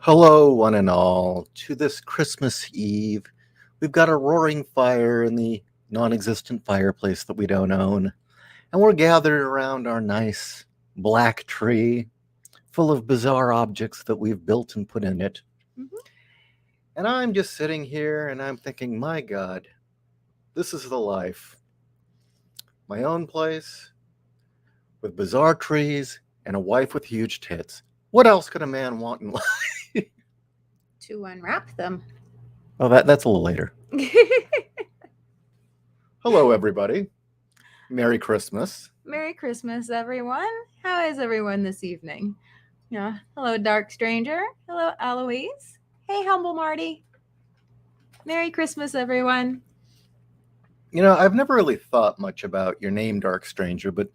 Hello, one and all, to this Christmas Eve. We've got a roaring fire in the non existent fireplace that we don't own, and we're gathered around our nice black tree full of bizarre objects that we've built and put in it. Mhm. And I'm just sitting here and I'm thinking, my God, this is the life. My own place with bizarre trees and a wife with huge tits. What else could a man want in life? To unwrap them. Oh, that's a little later. Hello, everybody. Merry Christmas. Merry Christmas, everyone. How is everyone this evening? Yeah. Hello, Dark Stranger. Hello, Eloise. Hey, Humble Marty. Merry Christmas, everyone. I've never really thought much about your name, Dark Stranger, but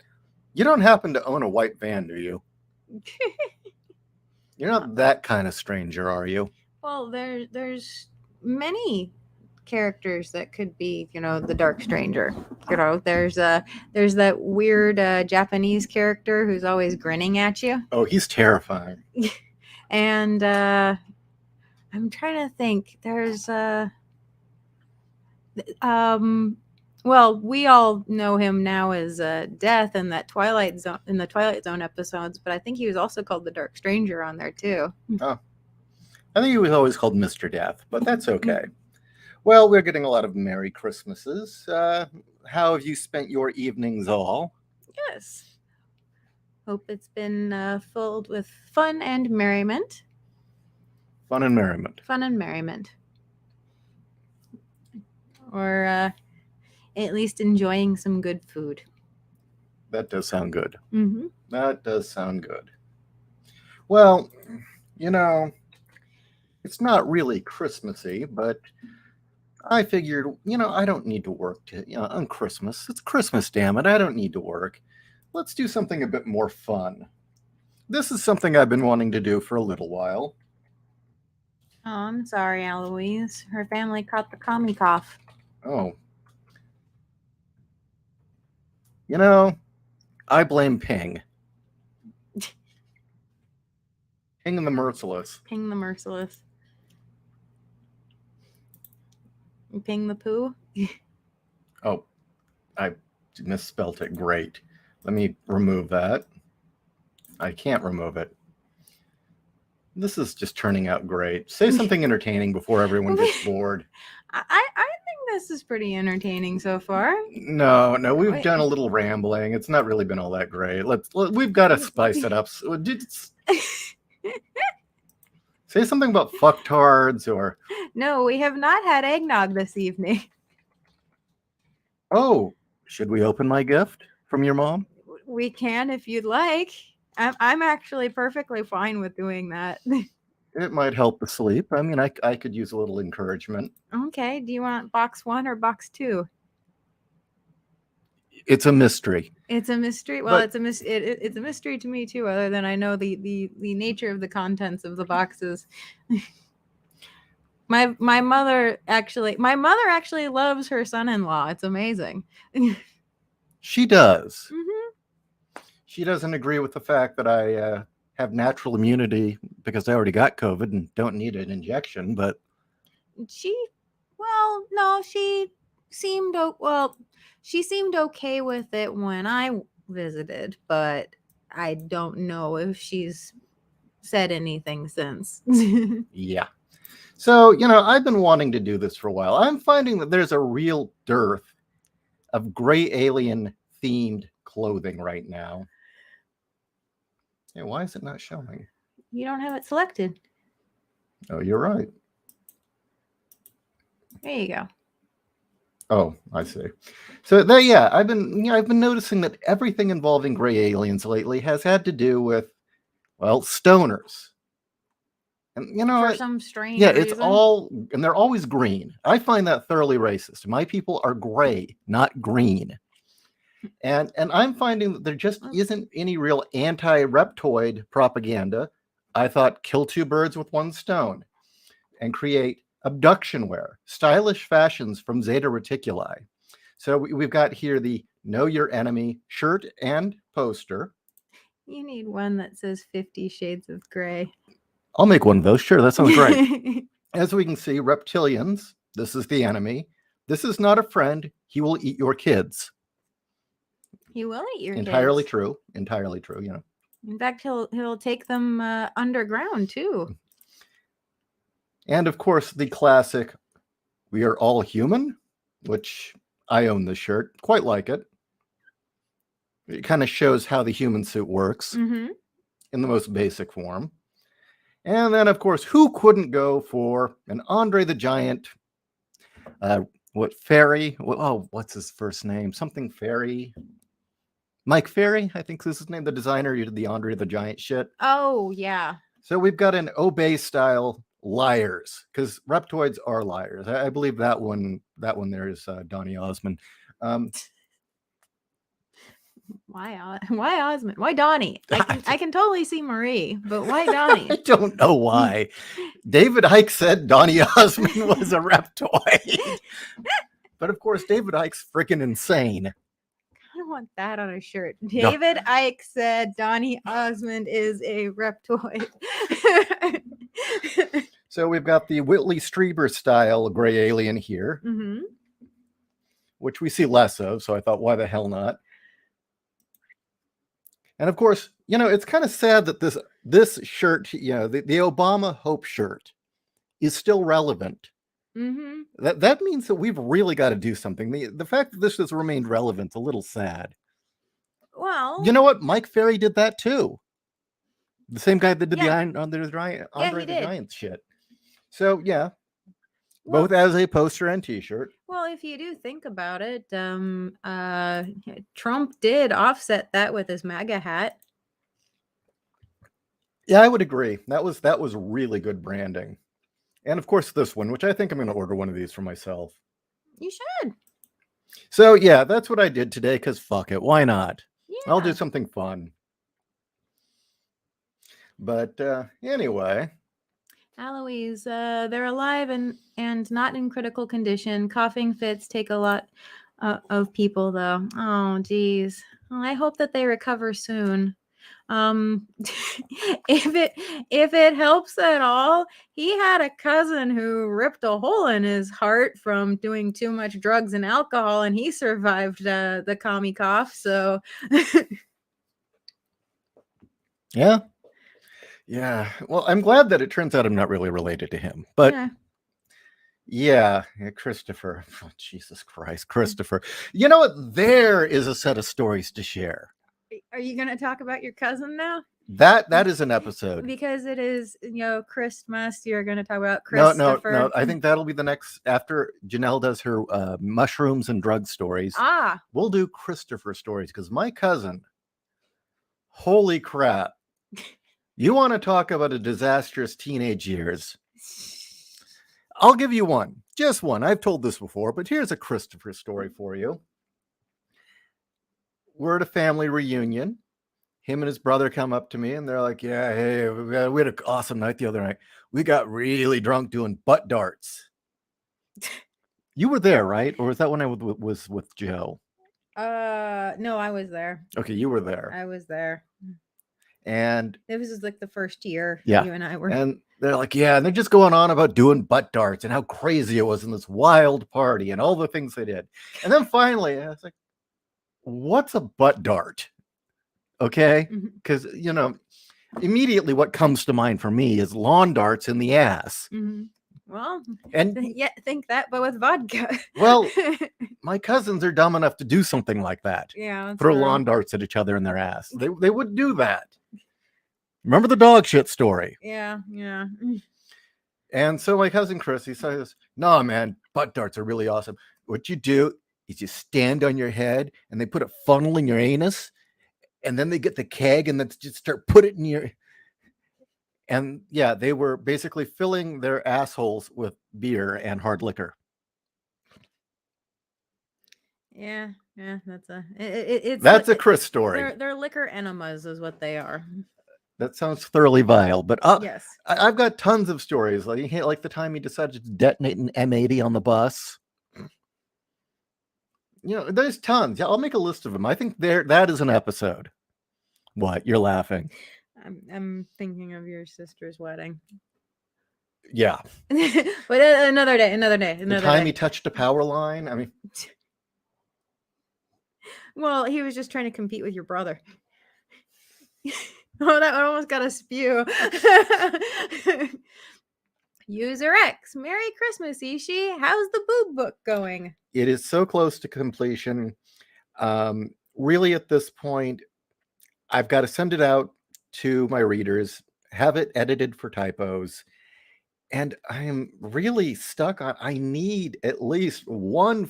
you don't happen to own a white van, do you? You're not that kind of stranger, are you? Well, there's many characters that could be, the Dark Stranger. There's that weird Japanese character who's always grinning at you. Oh, he's terrifying. And I'm trying to think. There's well, we all know him now as Death in the Twilight Zone episodes, but I think he was also called the Dark Stranger on there too. Oh, I think he was always called Mr. Death, but that's okay. Well, we're getting a lot of Merry Christmases. How have you spent your evenings all? Yes. Hope it's been filled with fun and merriment. Fun and merriment. Fun and merriment. Or at least enjoying some good food. That does sound good. Mm-hmm. That does sound good. Well, it's not really Christmassy, but I figured, I don't need to work on Christmas. It's Christmas, damn it. I don't need to work. Let's do something a bit more fun. This is something I've been wanting to do for a little while. Oh, I'm sorry, Eloise. Her family caught the commie cough. Oh. I blame Ping. Ping the Merciless. Ping the Merciless. Ping the Pooh? Oh, I misspelt it. Great. Let me remove that. I can't remove it. This is just turning out great. Say something entertaining before everyone gets bored. I think this is pretty entertaining so far. No, we've done a little rambling. It's not really been all that great. We've got to spice it up. Say something about fucktards or... No, we have not had eggnog this evening. Oh, should we open my gift from your mom? We can if you'd like. I'm actually perfectly fine with doing that. It might help the sleep. I mean, I could use a little encouragement. Okay, do you want box 1 or box 2? It's a mystery. It's a mystery. Well, it's a mystery to me too. Other than I know the nature of the contents of the boxes. My mother actually loves her son-in-law. It's amazing. She does. Mm-hmm. She doesn't agree with the fact that I have natural immunity because I already got COVID and don't need an injection. But she seemed she seemed okay with it when I visited, but I don't know if she's said anything since. Yeah. So, I've been wanting to do this for a while. I'm finding that there's a real dearth of gray alien themed clothing right now. Hey, why is it not showing? You don't have it selected. Oh, you're right. There you go. Oh, I see. So there, yeah, I've been noticing that everything involving gray aliens lately has had to do with, well, stoners. And for some strange it's reason. all, and they're always green. I find that thoroughly racist. My people are gray, not green. And I'm finding that there just isn't any real anti-reptoid propaganda. I thought kill two birds with one stone and create abduction wear, stylish fashions from Zeta Reticuli. So we've got here the Know Your Enemy shirt and poster. You need one that says 50 Shades of Grey. I'll make one of those. Sure, that sounds great. As we can see, reptilians, this is the enemy. This is not a friend. He will eat your kids. He will eat your Entirely kids. true. Entirely true, you know. In fact, he'll take them underground too. And of course, the classic, we are all human, which I own this shirt. Quite like it. It kind of shows how the human suit works Mm-hmm. in the most basic form. And then, of course, who couldn't go for an Andre the Giant? Ferry? What's his first name? Something Ferry. Mike Ferry, I think this is his name, the designer who did the Andre the Giant shit. Oh, yeah. So we've got an Obey style liars, because reptoids are liars. I believe that one there is Donny Osmond. Why Osmond? Why Donnie? I can totally see Marie, but why Donnie? I don't know why. David Icke said Donny Osmond was a reptoid. But of course, David Icke's freaking insane. I don't want that on a shirt. David Icke said Donny Osmond is a reptoid. So we've got the Whitley Strieber style gray alien here, Mm-hmm. which we see less of. So I thought, why the hell not? And of course, you know, it's kind of sad that this shirt, you know, the Obama Hope shirt is still relevant. Mm-hmm. That means that we've really got to do something. The fact that this has remained relevant is a little sad. Well, You know what? Mike Ferry did that too. The same guy that did Yeah. the Andre the did. Giant shit. So yeah, well, both as a poster and T-shirt. well, if you do think about it, Trump did offset that with his MAGA hat. Yeah, I would agree. That was really good branding. And of course, this one, which I think I'm going to order one of these for myself. You should. So yeah, that's what I did today. Because fuck it, why not? Yeah. I'll do something fun. But anyway, Aloes, they're alive and not in critical condition. Coughing fits take a lot of people, though. Oh, geez. Well, I hope that they recover soon. If it helps at all, he had a cousin who ripped a hole in his heart from doing too much drugs and alcohol, and he survived the commie cough. So yeah. Well, I'm glad that it turns out I'm not really related to him. But yeah, Christopher. Oh, Jesus Christ, Christopher. You know what? There is a set of stories to share. Are you going to talk about your cousin now? That is an episode. Because it is, Christmas. You're going to talk about Christopher. No. I think that'll be the next, after Janelle does her mushrooms and drug stories. We'll do Christopher stories, because my cousin, holy crap. You want to talk about a disastrous teenage years? I'll give you one. Just one. I've told this before, but here's a Christopher story for you. We're at a family reunion. Him and his brother come up to me and they're like, yeah, hey, we had an awesome night the other night. We got really drunk doing butt darts. You were there, right? Or was that when I was with Joe? No, I was there. Okay, you were there. I was there. And it was just like the first year you and I were. And they're like, yeah, and they're just going on about doing butt darts and how crazy it was in this wild party and all the things they did. And then finally, I was like, what's a butt dart? Okay, because immediately what comes to mind for me is lawn darts in the ass. Well, and think that, but with vodka. Well, my cousins are dumb enough to do something like that. Yeah, throw lawn darts at each other in their ass. They would do that. Remember the dog shit story? Yeah. And so my cousin Chris, he says, "No, man, butt darts are really awesome. What you do is you stand on your head, and they put a funnel in your anus." And then they get the keg and then just start put it in your. And yeah, they were basically filling their assholes with beer and hard liquor. Yeah, that's a Chris story. They're liquor enemas, is what they are. That sounds thoroughly vile, but yes, I've got tons of stories. Like the time he decided to detonate an M80 on the bus. There's tons. Yeah, I'll make a list of them. I think that is an episode. What? You're laughing. I'm thinking of your sister's wedding. Yeah. But another day, The time day. he touched a power line. I mean, Well, he was just trying to compete with your brother. Oh, that one almost got a spew. User X, Merry Christmas, Ishi. How's the boob book going? it is so close to completion. Really, at this point, I've got to send it out to my readers, have it edited for typos, and I am really stuck on. I need at least one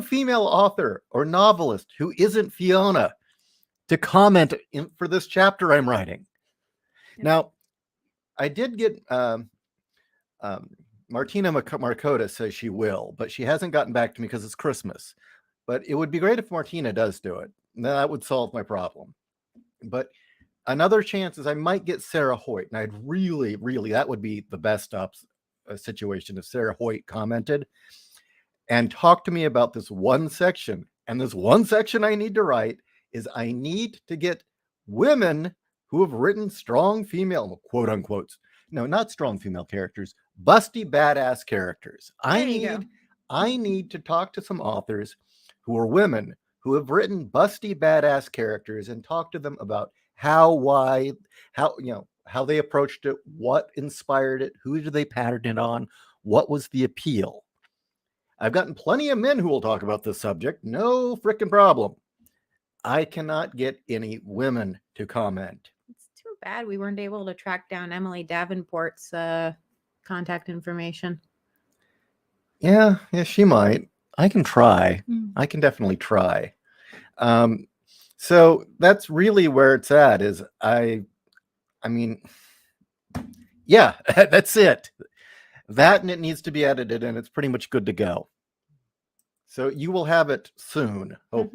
female author or novelist who isn't Fiona to comment for this chapter I'm writing. Yep. Now, I did get Martina Markota says she will, but she hasn't gotten back to me because it's Christmas. But it would be great if Martina does do it. That would solve my problem. But another chance is I might get Sarah Hoyt, and I'd really, that would be the best situation if Sarah Hoyt commented and talked to me about this one section. And this one section I need to write is I need to get women who have written strong female, quote unquote, no, not strong female characters, busty badass characters. I need to talk to some authors who are women who have written busty badass characters and talk to them about how they approached it, what inspired it, who did they pattern it on, what was the appeal. I've gotten plenty of men who will talk about this subject, no freaking problem. I cannot get any women to comment. It's too bad we weren't able to track down Emily Davenport's contact information. Yeah, she might. I can try. I can definitely try. So that's really where it's at. Is I mean, yeah, that's it. That, and it needs to be edited, and it's pretty much good to go. So you will have it soon. Hope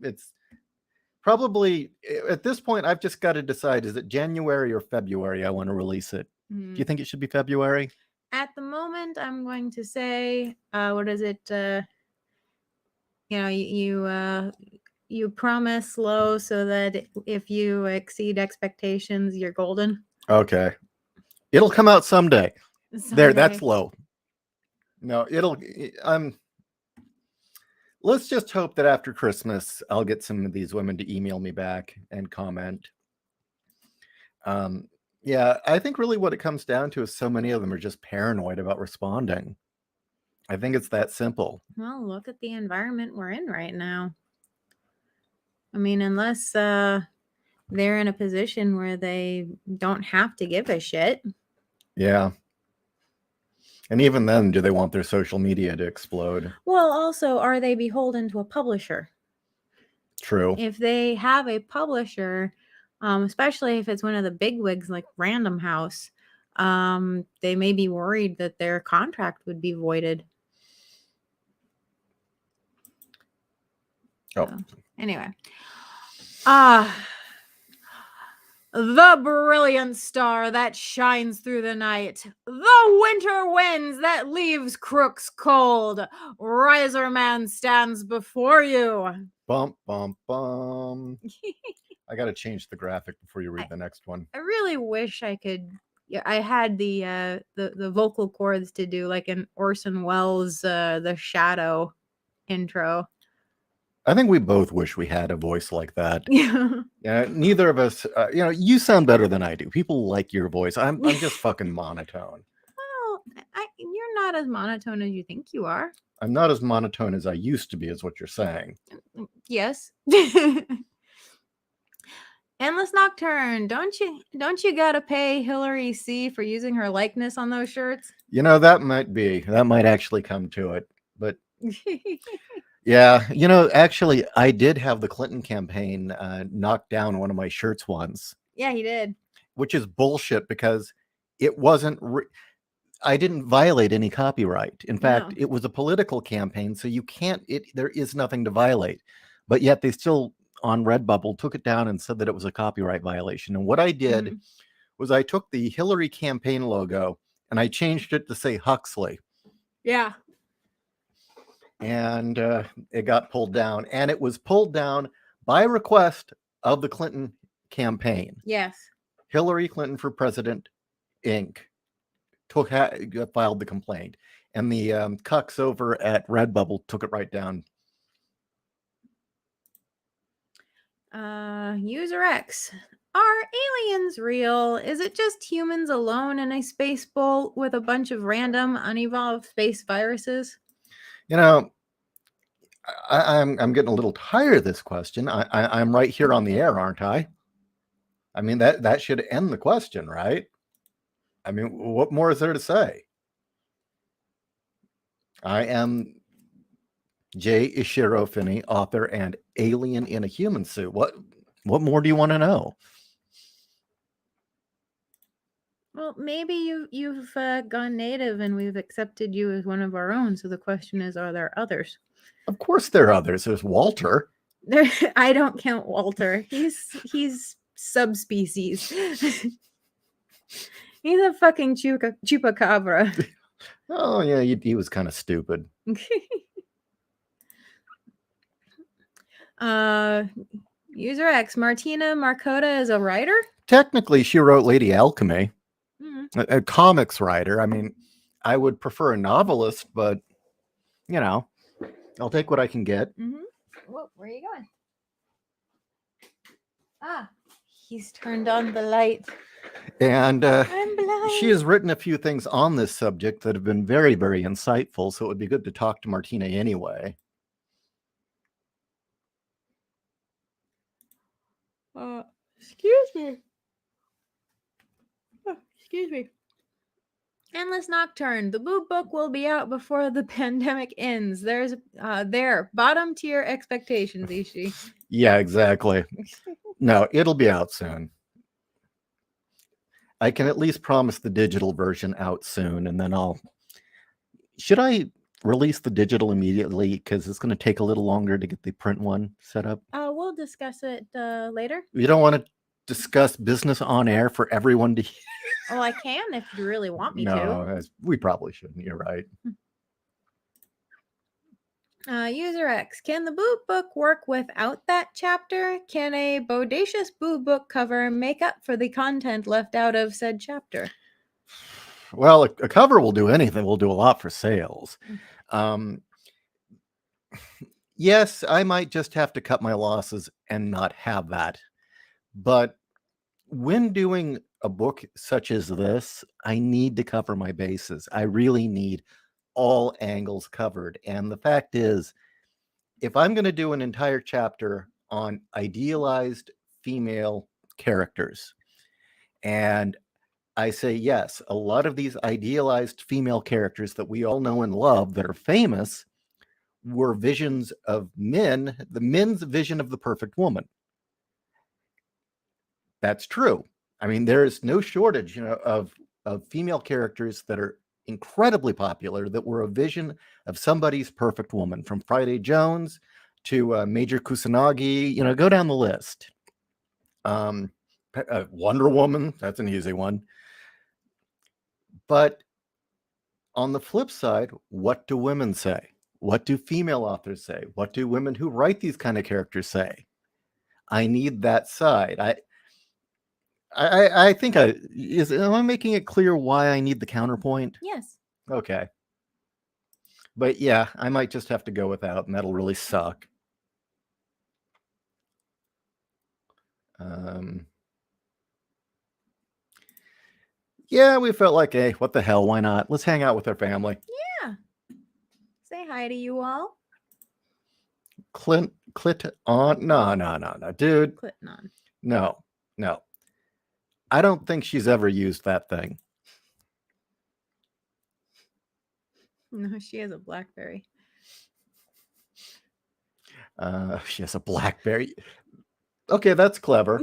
it's probably at this point. I've just got to decide: is it January or February? I want to release it. Do you think it should be February? At the moment, I'm going to say, what is it? You promise low so that if you exceed expectations, you're golden. Okay, it'll come out someday. There, that's low. No, let's just hope that after Christmas, I'll get some of these women to email me back and comment. Yeah, I think really what it comes down to is so many of them are just paranoid about responding. I think it's that simple. Well, look at the environment we're in right now. I mean, unless they're in a position where they don't have to give a shit. Yeah. And even then, do they want their social media to explode? Well, also, are they beholden to a publisher? True. If they have a publisher, especially if it's one of the big wigs like Random House, they may be worried that their contract would be voided. Oh. So, anyway. The brilliant star that shines through the night. The winter winds that leaves crooks cold. Riser Man stands before you. Bum, bum, bum. I got to change the graphic before you read the next one. I really wish I could. I had the vocal cords to do like an Orson Welles The Shadow intro. I think we both wish we had a voice like that. Yeah. Neither of us. You sound better than I do. People like your voice. I'm just fucking monotone. Well, you're not as monotone as you think you are. I'm not as monotone as I used to be, is what you're saying. Yes. Endless Nocturne. Don't you gotta pay Hillary C for using her likeness on those shirts? That might actually come to it. But yeah, actually, I did have the Clinton campaign knock down one of my shirts once. Yeah, he did. Which is bullshit because it wasn't. I didn't violate any copyright. In fact, it was a political campaign, so you can't. There is nothing to violate. But yet they still on Redbubble took it down and said that it was a copyright violation. And what I did was I took the Hillary campaign logo and I changed it to say Huxley. Yeah. And it got pulled down, and it was pulled down by request of the Clinton campaign. Yes. Hillary Clinton for President Inc. filed the complaint, and the cucks over at Redbubble took it right down. User X. Are aliens real? Is it just humans alone in a space bowl with a bunch of random unevolved space viruses? You know, I'm getting a little tired of this question. I'm right here on the air, aren't I? I mean, that should end the question, right? I mean, what more is there to say? I am J.Ishiro Finney, author and alien in a human suit. What more do you want to know? Well, maybe you've gone native and we've accepted you as one of our own. So the question is, are there others? Of course there are others. There's Walter. I don't count Walter. He's subspecies. He's a fucking chupacabra. Oh yeah, he was kind of stupid. User X. Martina Marcota is a writer? Technically, she wrote Lady Alchemy, Mm-hmm. a comics writer. I mean, I would prefer a novelist, but you know, I'll take what I can get. Mm-hmm. Whoa, where are you going? Ah, he's turned on the light. And I'm blind. she has written a few things on this subject that have been very, very insightful. So it would be good to talk to Martina anyway. Excuse me. Oh, excuse me. Endless Nocturne. The boob book will be out before the pandemic ends. There's there bottom tier expectations, Ishi. Yeah, exactly. No, it'll be out soon. I can at least promise the digital version out soon, and then should I release the digital immediately because it's going to take a little longer to get the print one set up? We'll discuss it later. You don't want to discuss business on air for everyone to hear? Oh, I can if you really want me to. No, we probably shouldn't. You're right. User X. Can the boob book work without that chapter? Can a bodacious boob book cover make up for the content left out of said chapter? Well, a cover will do anything. Will do a lot for sales. Yes, I might just have to cut my losses and not have that. But when doing a book such as this, I need to cover my bases. I really need all angles covered. And the fact is, if I'm going to do an entire chapter on idealized female characters, and I say, yes, a lot of these idealized female characters that we all know and love that are famous were visions of men, the men's vision of the perfect woman. That's true. I mean, there is no shortage, of female characters that are incredibly popular that were a vision of somebody's perfect woman, from Friday Jones to Major Kusanagi. Go down the list. Wonder Woman, that's an easy one. But on the flip side, what do women say? What do female authors say? What do women who write these kind of characters say? I need that side. I think am I making it clear why I need the counterpoint? Yes. Okay. But yeah, I might just have to go without, and that'll really suck. Yeah, we felt like, hey, what the hell? Why not? Let's hang out with our family. Yeah. Say hi to you all. Clit on? No, dude. Clinton on. No. I don't think she's ever used that thing. No, she has a BlackBerry. She has a BlackBerry. Okay, that's clever.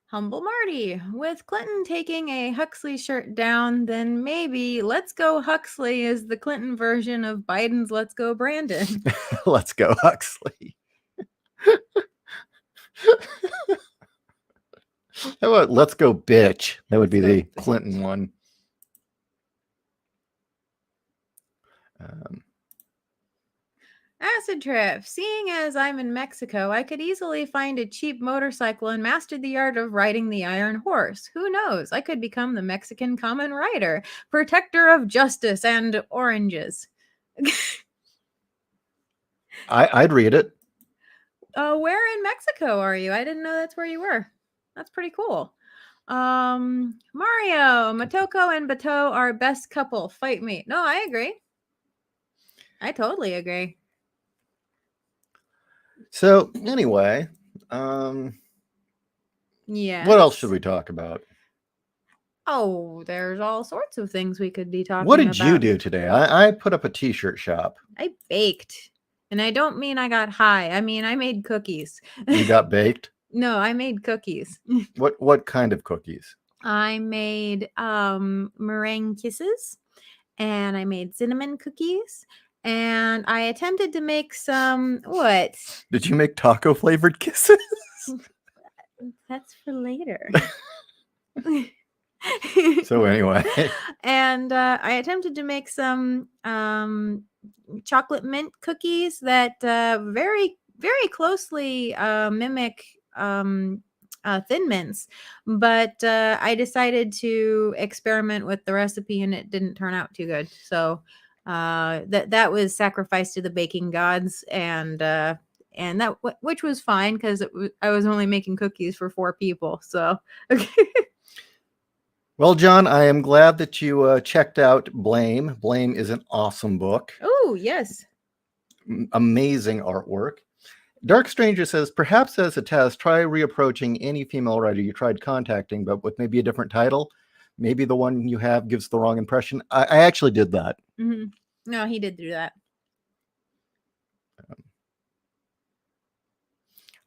Humble Marty. With Clinton taking a Huxley shirt down, then maybe Let's Go Huxley is the Clinton version of Biden's Let's Go Brandon. Let's go Huxley. How about Let's Go Bitch? That would be the Clinton one. Acid trip. Seeing as I'm in Mexico, I could easily find a cheap motorcycle and master the art of riding the iron horse. Who knows? I could become the Mexican common rider, protector of justice and oranges. I'd read it. Where in Mexico are you? I didn't know that's where you were. That's pretty cool. Mario, Matoko and Bato are best couple. Fight me. No, I agree. I totally agree. So anyway, Yeah. what else should we talk about? Oh, there's all sorts of things we could be talking What about. did you do today? I put up a t-shirt shop. I baked. And I don't mean I got high. I mean I made cookies. You got baked? No, I made cookies. What kind of cookies? I made meringue kisses and I made cinnamon cookies and I attempted to make some what? Did you make taco flavored kisses? That's for later. So anyway, and I attempted to make some chocolate mint cookies that very very closely mimic Thin Mints, but I decided to experiment with the recipe and it didn't turn out too good. So that was sacrificed to the baking gods, and that which was fine because I was only making cookies for 4 people. So well, John, I am glad that you checked out Blame. Blame is an awesome book. Oh yes. Amazing artwork. Dark Stranger says, perhaps as a test, try reapproaching any female writer you tried contacting, but with maybe a different title. Maybe the one you have gives the wrong impression. I actually did that. Mm-hmm. No, he did do that.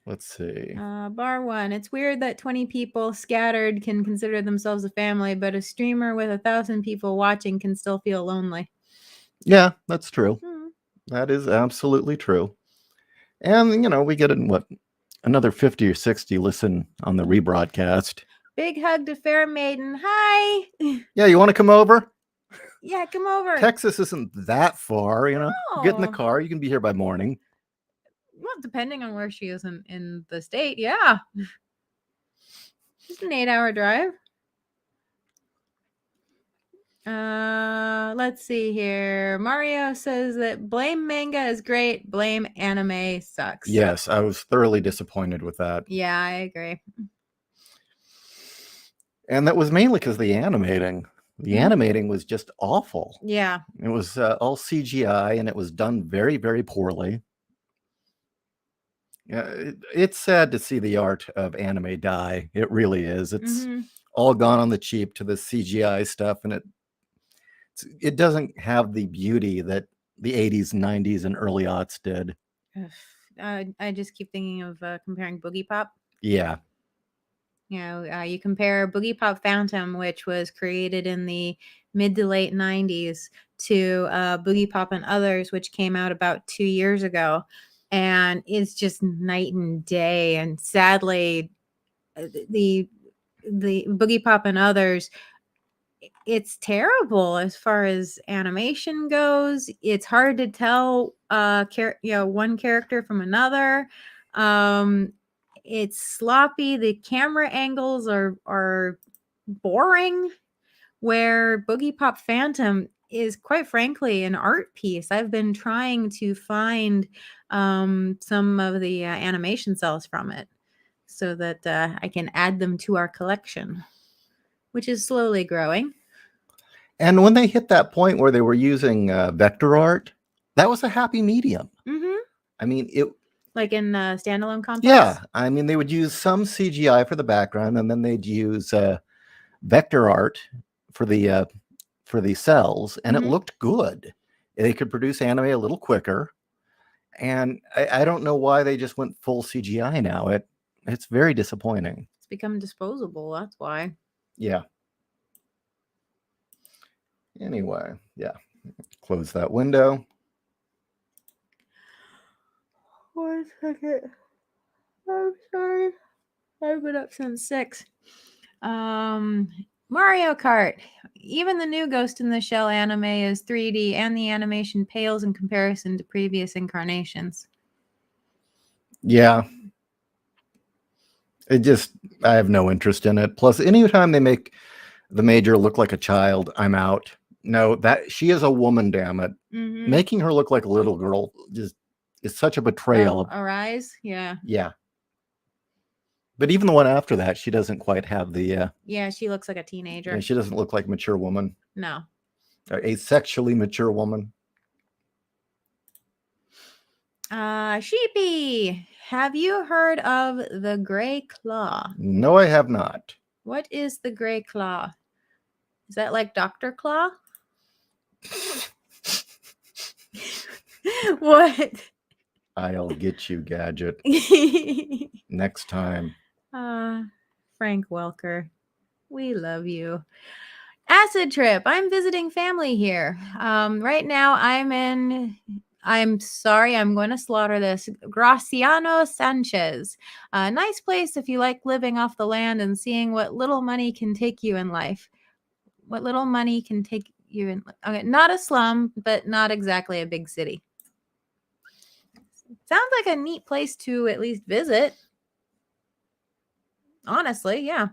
Let's see. Bar 1. It's weird that 20 people scattered can consider themselves a family, but a streamer with 1,000 people watching can still feel lonely. Yeah, that's true. Hmm. That is absolutely true. And, we get another 50 or 60 listen on the rebroadcast. Big hug to Fair Maiden. Hi. Yeah, you want to come over? Yeah, come over. Texas isn't that far, Get in the No. car. You can be here by morning. Well, depending on where she is in the state, yeah. Just an 8-hour drive. Let's see here. Mario says that Blame manga is great, Blame anime sucks. Yes, I was thoroughly disappointed with that. Yeah, I agree. And that was mainly because the animating. The animating was just awful. Yeah. It was all CGI and it was done very, very poorly. Yeah, it's sad to see the art of anime die. It really is. It's all gone on the cheap to the CGI stuff, and it doesn't have the beauty that the 80s, 90s, and early aughts did. I just keep thinking of comparing Boogie Pop. Yeah. You compare Boogie Pop Phantom, which was created in the mid to late 90s, to Boogie Pop and Others, which came out about 2 years ago. And it's just night and day. And sadly, the Boogie Pop and Others, it's terrible as far as animation goes. It's hard to tell one character from another. It's sloppy. The camera angles are boring, where Boogie Pop Phantom is quite frankly an art piece. I've been trying to find some of the animation cells from it so that I can add them to our collection, which is slowly growing. And when they hit that point where they were using vector art, that was a happy medium. I mean, like in standalone complex. Yeah, I mean, they would use some CGI for the background, and then they'd use vector art for the cells, and it looked good. They could produce anime a little quicker, and I don't know why they just went full CGI now. It's very disappointing. It's become disposable. That's why. Yeah. Anyway, yeah. Close that window. 1 second. I'm sorry. I've been up since 6. Mario Kart. Even the new Ghost in the Shell anime is 3D, and the animation pales in comparison to previous incarnations. Yeah, I have no interest in it. Plus, anytime they make the Major look like a child, I'm out. No, that she is a woman, damn it. Mm-hmm. Making her look like a little girl just is such a betrayal. Arise? Yeah. Yeah. But even the one after that, she doesn't quite have the. Yeah, she looks like a teenager. She doesn't look like a mature woman. No. A sexually mature woman. Sheepy, have you heard of the Gray Claw? No, I have not. What is the Gray Claw? Is that like Dr. Claw? What? I'll get you, Gadget. Next time. Frank Welker, we love you. Acid trip. I'm visiting family here. Right now I'm sorry, I'm going to slaughter this. Graciano Sanchez. A nice place if you like living off the land and seeing what little money can take you in life. What little money can take you in. Okay, not a slum, but not exactly a big city. Sounds like a neat place to at least visit. Honestly, yeah.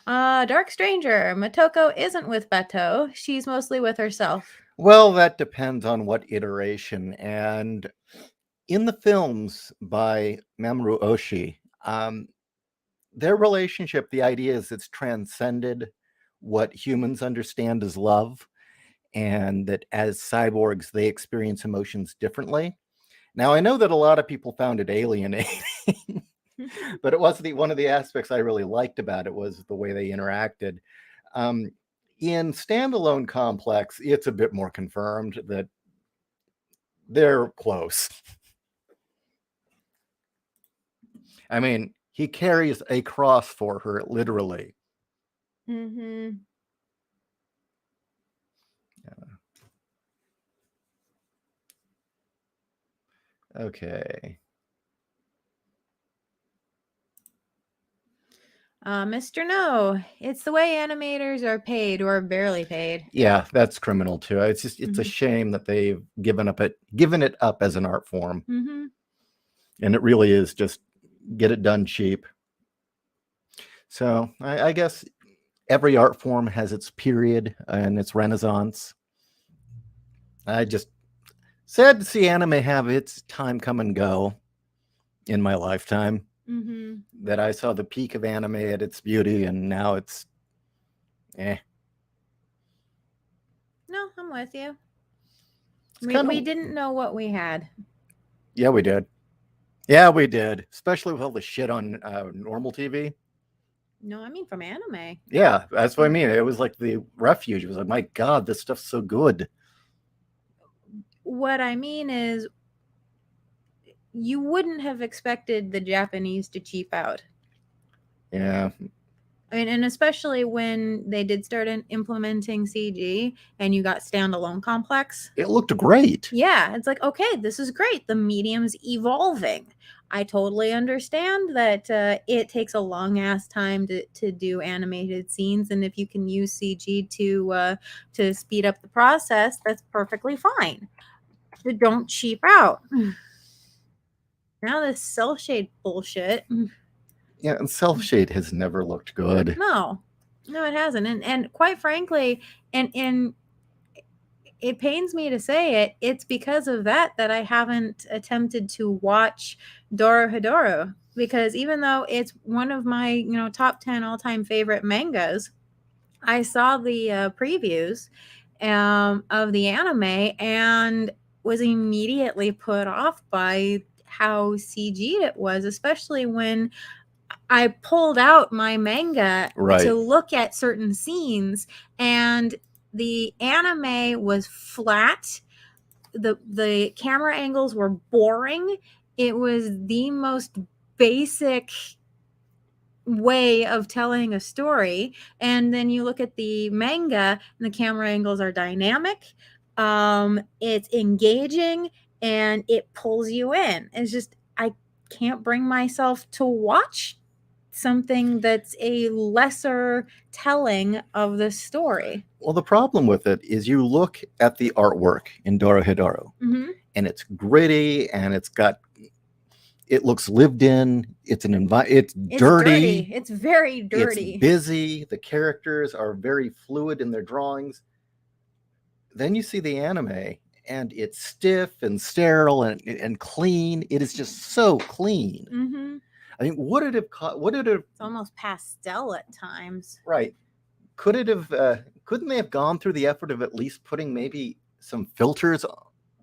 Dark Stranger. Motoko isn't with Bateau. She's mostly with herself. Well, that depends on what iteration. And in the films by Mamoru Oshii, their relationship, the idea is it's transcended what humans understand as love, and that as cyborgs, they experience emotions differently. Now, I know that a lot of people found it alienating, but it was one of the aspects I really liked about it was the way they interacted. In Standalone Complex, it's a bit more confirmed that they're close. I mean, he carries a cross for her, literally. Mm-hmm. Okay. Mr. No, it's the way animators are paid or barely paid. Yeah, that's criminal too. It's a shame that they've given it up as an art form. Mm-hmm. And it really is just get it done cheap. So I guess every art form has its period and its renaissance. I just sad to see anime have its time come and go in my lifetime. Mm-hmm. That I saw the peak of anime at its beauty, and now it's No, I'm with you. It's We didn't know what we had. Yeah, we did. Yeah, we did. Especially with all the shit on normal TV. No, I mean from anime. Yeah, that's what I mean. It was like the refuge. It was like, my God, this stuff's so good. What I mean is, you wouldn't have expected the Japanese to cheap out. Yeah. I mean, and especially when they did start implementing CG and you got Standalone Complex. It looked great. Yeah, it's like, okay, this is great. The medium's evolving. I totally understand that it takes a long ass time to do animated scenes, and if you can use CG to speed up the process, that's perfectly fine. But don't cheap out. Now this cell shade bullshit. Yeah, and Self Shade has never looked good. No, it hasn't. And quite frankly, and it pains me to say it, it's because of that I haven't attempted to watch Dorohedoro, because even though it's one of my top 10 all-time favorite mangas, I saw the previews of the anime and was immediately put off by how CG'd it was, especially when I pulled out my manga to look at certain scenes, and the anime was flat. The camera angles were boring. It was the most basic way of telling a story. And then you look at the manga and the camera angles are dynamic. It's engaging and it pulls you in. It's just, I can't bring myself to watch something that's a lesser telling of the story. Well, the problem with it is you look at the artwork in Dorohedoro, Mm-hmm. and it's gritty, and it looks lived in. It's it's dirty. It's very dirty. It's busy. The characters are very fluid in their drawings. Then you see the anime, and it's stiff and sterile and clean. It is just so clean. Mm-hmm. I mean, would it have? It's almost pastel at times. Right. Could it have? Couldn't they have gone through the effort of at least putting maybe some filters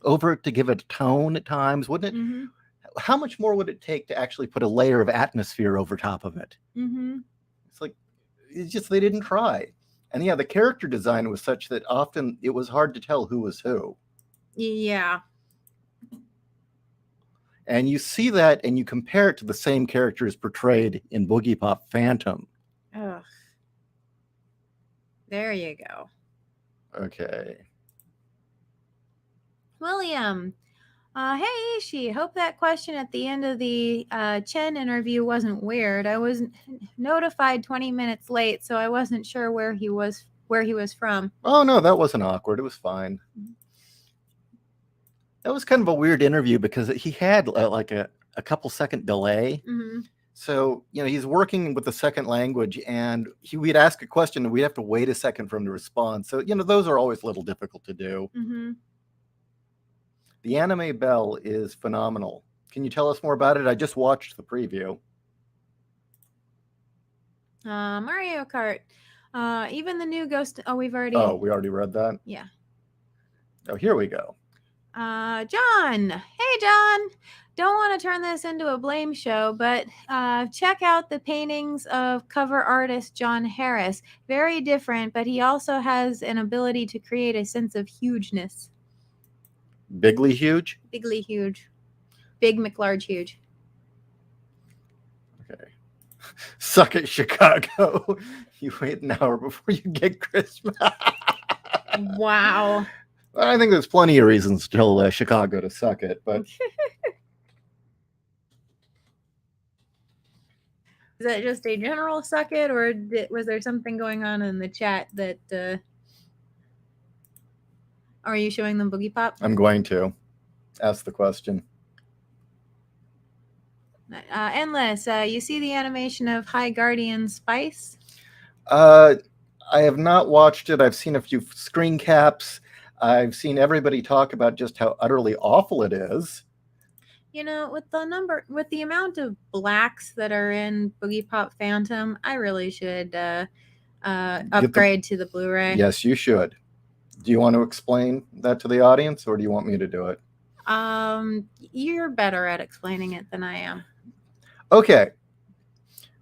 over it to give it a tone at times? Wouldn't it? Mm-hmm. How much more would it take to actually put a layer of atmosphere over top of it? Mm-hmm. It's just they didn't try. And yeah, the character design was such that often it was hard to tell who was who. Yeah. And you see that and you compare it to the same characters portrayed in Boogie Pop Phantom. Ugh. There you go. Okay. William. Hey, Ishi. Hope that question at the end of the Chen interview wasn't weird. I was notified 20 minutes late, so I wasn't sure where he was from. Oh, no, that wasn't awkward. It was fine. That was kind of a weird interview because he had like a couple second delay. Mm-hmm. So, he's working with the second language, and we'd ask a question and we'd have to wait a second for him to respond. So, those are always a little difficult to do. Mm-hmm. The anime Bell is phenomenal. Can you tell us more about it? I just watched the preview. Mario Kart. Even the new Ghost. Oh, we already read that? Yeah. Oh, here we go. John. Hey, John. Don't want to turn this into a blame show, but check out the paintings of cover artist John Harris. Very different, but he also has an ability to create a sense of hugeness. Bigly huge? Bigly huge. Big McLarge huge. Okay. Suck it, Chicago. You wait an hour before you get Christmas. Wow. I think there's plenty of reasons to tell Chicago to suck it, but... Is that just a general suck it, or was there something going on in the chat that... Are you showing them Boogie Pop? I'm going to. Ask the question. Endless. You see the animation of High Guardian Spice? I have not watched it. I've seen a few screen caps. I've seen everybody talk about just how utterly awful it is. With the amount of blacks that are in Boogie Pop Phantom, I really should upgrade to the Blu-ray. Yes, you should. Do you want to explain that to the audience, or do you want me to do it? You're better at explaining it than I am. Okay.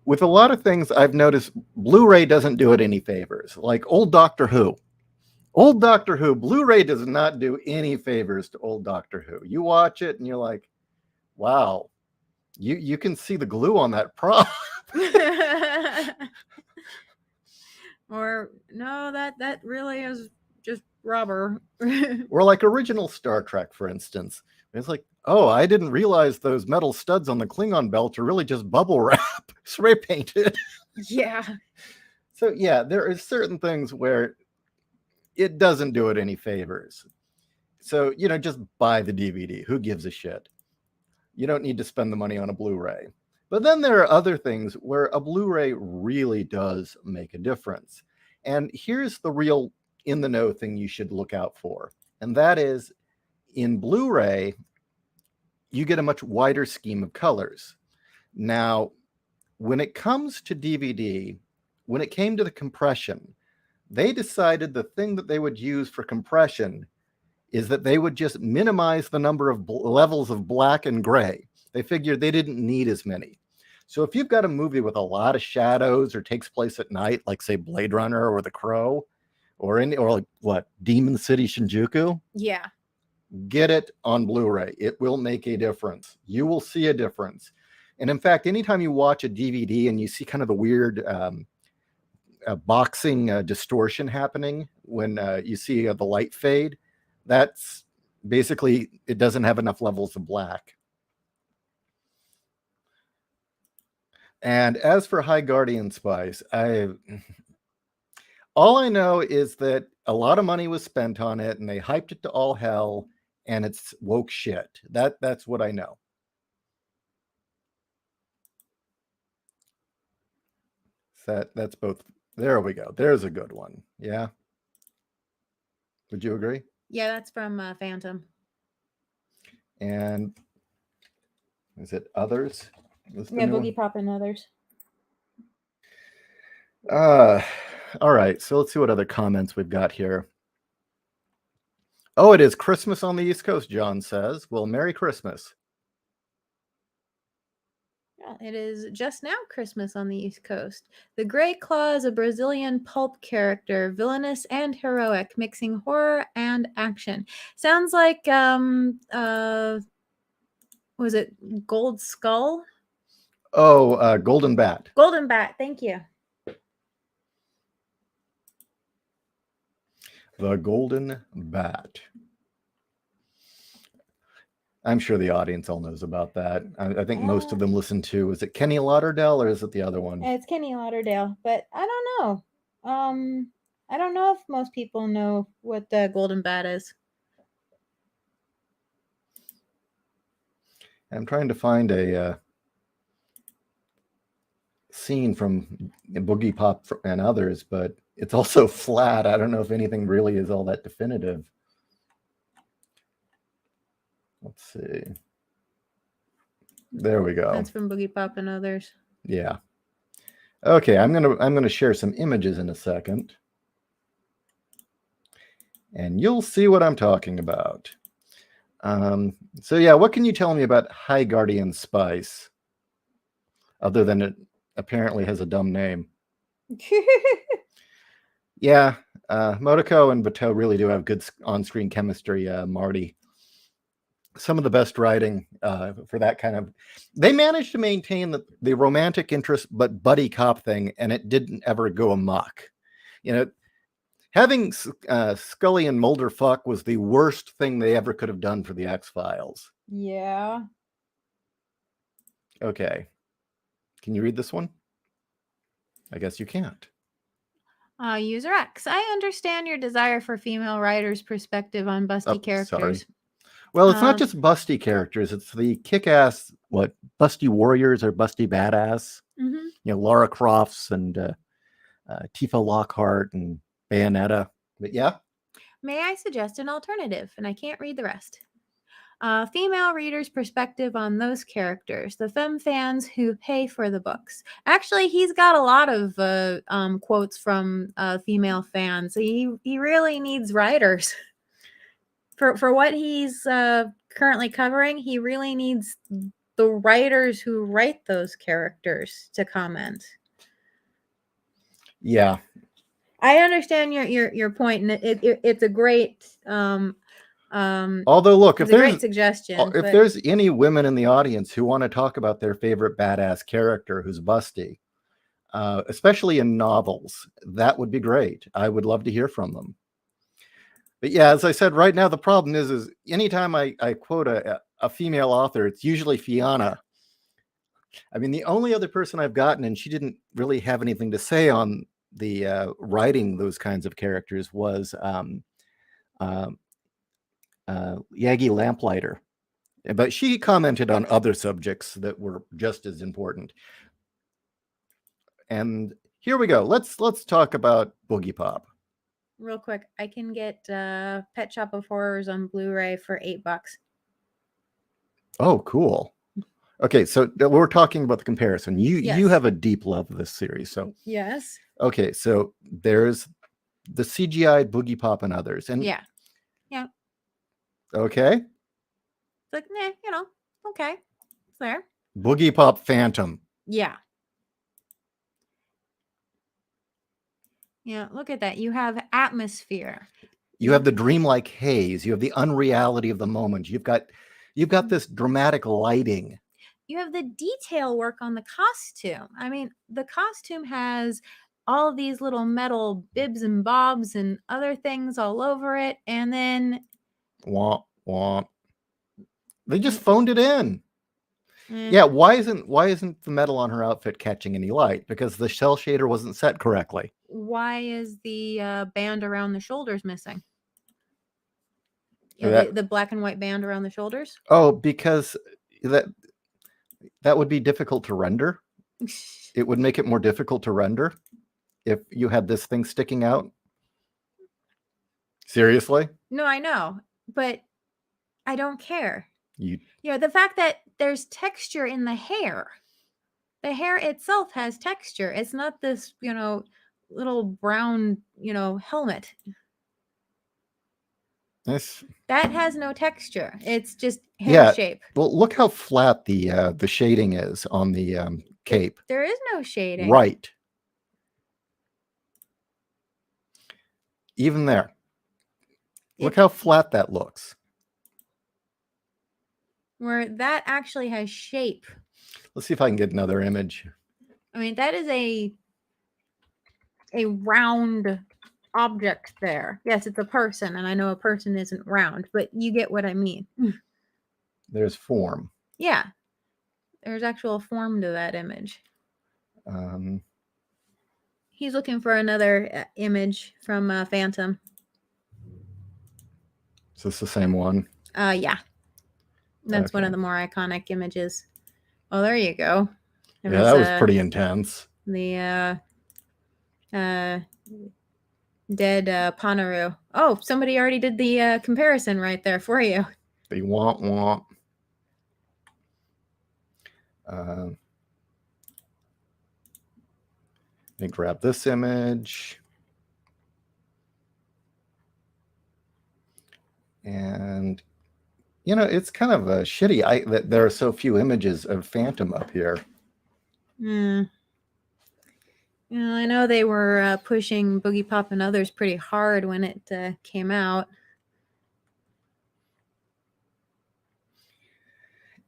With a lot of things, I've noticed Blu-ray doesn't do it any favors. Like old Doctor Who. Old Doctor Who, Blu-ray does not do any favors to old Doctor Who. You watch it and you're like, wow, you can see the glue on that prop. Or no, that really is just rubber. Or like original Star Trek, for instance. It's like, oh, I didn't realize those metal studs on the Klingon belt are really just bubble wrap, spray painted. Yeah. So yeah, there are certain things where it doesn't do it any favors. So, just buy the DVD. Who gives a shit? You don't need to spend the money on a Blu-ray. But then there are other things where a Blu-ray really does make a difference. And here's the real in-the-know thing you should look out for. And that is, in Blu-ray, you get a much wider scheme of colors. Now, when it comes to DVD, when it came to the compression, they decided the thing that they would use for compression is that they would just minimize the number of levels of black and gray. They figured they didn't need as many. So if you've got a movie with a lot of shadows or takes place at night, like say Blade Runner or The Crow, or like what, Demon City Shinjuku? Yeah. Get it on Blu-ray. It will make a difference. You will see a difference. And in fact, anytime you watch a DVD and you see kind of the weird boxing distortion happening when you see the light fade, that's basically, it doesn't have enough levels of black. And as for High Guardian Spice, all I know is that a lot of money was spent on it, and they hyped it to all hell, and it's woke shit. That's what I know. That's both. There we go. There's a good one. Yeah. Would you agree? Yeah, that's from Phantom. And is it Others? Yeah, Boogie Pop and Others. All right. So let's see what other comments we've got here. Oh, it is Christmas on the East Coast, John says. Well, Merry Christmas. It is just now Christmas on the East Coast. The Grey Claw is a Brazilian pulp character, villainous and heroic, mixing horror and action. Sounds like was it Gold Skull? Oh, Golden Bat. Golden Bat, thank you. The Golden Bat. I'm sure the audience all knows about that. I think most of them listen to, is it Kenny Lauderdale or is it the other one? It's Kenny Lauderdale, but I don't know. I don't know if most people know what the Golden Bat is. I'm trying to find a scene from Boogie Pop and Others, but it's also flat. I don't know if anything really is all that definitive. Let's see. There we go. That's from Boogie Pop and Others. Yeah. Okay, I'm gonna share some images in a second, and you'll see what I'm talking about. So yeah, what can you tell me about High Guardian Spice, other than it apparently has a dumb name? Yeah, Motoko and Bateau really do have good on-screen chemistry, Marty. Some of the best writing for that kind of... They managed to maintain the romantic interest, but buddy cop thing, and it didn't ever go amok. You know, having Scully and Mulder fuck was the worst thing they ever could have done for the X-Files. Yeah. Okay. Can you read this one? I guess you can't. User X, I understand your desire for female writers' perspective on busty characters. Sorry. Well, it's not just busty characters. It's the kick-ass, busty warriors or busty badass. Mm-hmm. You know, Lara Crofts and Tifa Lockhart and Bayonetta. But yeah. May I suggest an alternative? And I can't read the rest. Female readers' perspective on those characters, the femme fans who pay for the books. Actually, he's got a lot of quotes from female fans. He really needs writers. For what he's currently covering, he really needs the writers who write those characters to comment. Yeah. I understand your point, and it's a great although look, if there's a great suggestion. If there's any women in the audience who want to talk about their favorite badass character who's busty, especially in novels, that would be great. I would love to hear from them. But yeah, as I said, right now the problem is anytime I quote a female author, it's usually Fiona. I mean, the only other person I've gotten, and she didn't really have anything to say on the writing those kinds of characters, was Yagi Lamplighter. But she commented on other subjects that were just as important. And here we go. Let's talk about Boogie Pop. Real quick, I can get Pet Shop of Horrors on Blu-ray for $8. Oh, cool. Okay, so we're talking about the comparison. You have a deep love of this series, so yes. Okay, so there's the CGI Boogie Pop and Others, and yeah. Okay. It's like, okay, it's there. Boogie Pop Phantom. Yeah. Yeah, look at that. You have atmosphere. You have the dreamlike haze. You have the unreality of the moment. You've got this dramatic lighting. You have the detail work on the costume. I mean, the costume has all of these little metal bibs and bobs and other things all over it. And then... Womp, womp. They just phoned it in. Eh. Yeah, why isn't the metal on her outfit catching any light? Because the cell shader wasn't set correctly. Why is the band around the shoulders missing? Yeah, That- the black and white band around the shoulders. Oh, because that that would be difficult to render. It would make it more difficult to render if you had this thing sticking out. Seriously? No, I know, but I don't care. You The fact that there's texture in the hair. The hair itself has texture. It's not this, little brown, helmet. this That has no texture. It's just hair Yeah. shape. Well, look how flat the shading is on the cape. There is no shading. Right. Even there. Look how flat that looks. Where that actually has shape. Let's see if I can get another image. I mean, that is a round object there. Yes, it's a person, and I know a person isn't round, but you get what I mean. There's form. Yeah. There's actual form to that image. He's looking for another image from Phantom. Is this the same one? Yeah. That's one of the more iconic images. Oh, there you go. Yeah, that was pretty intense. The dead Panaru. Oh, somebody already did the comparison right there for you. The womp. Let me grab this image. And it's kind of a shitty that there are so few images of Phantom up here. I know they were pushing Boogie Pop and others pretty hard when it came out.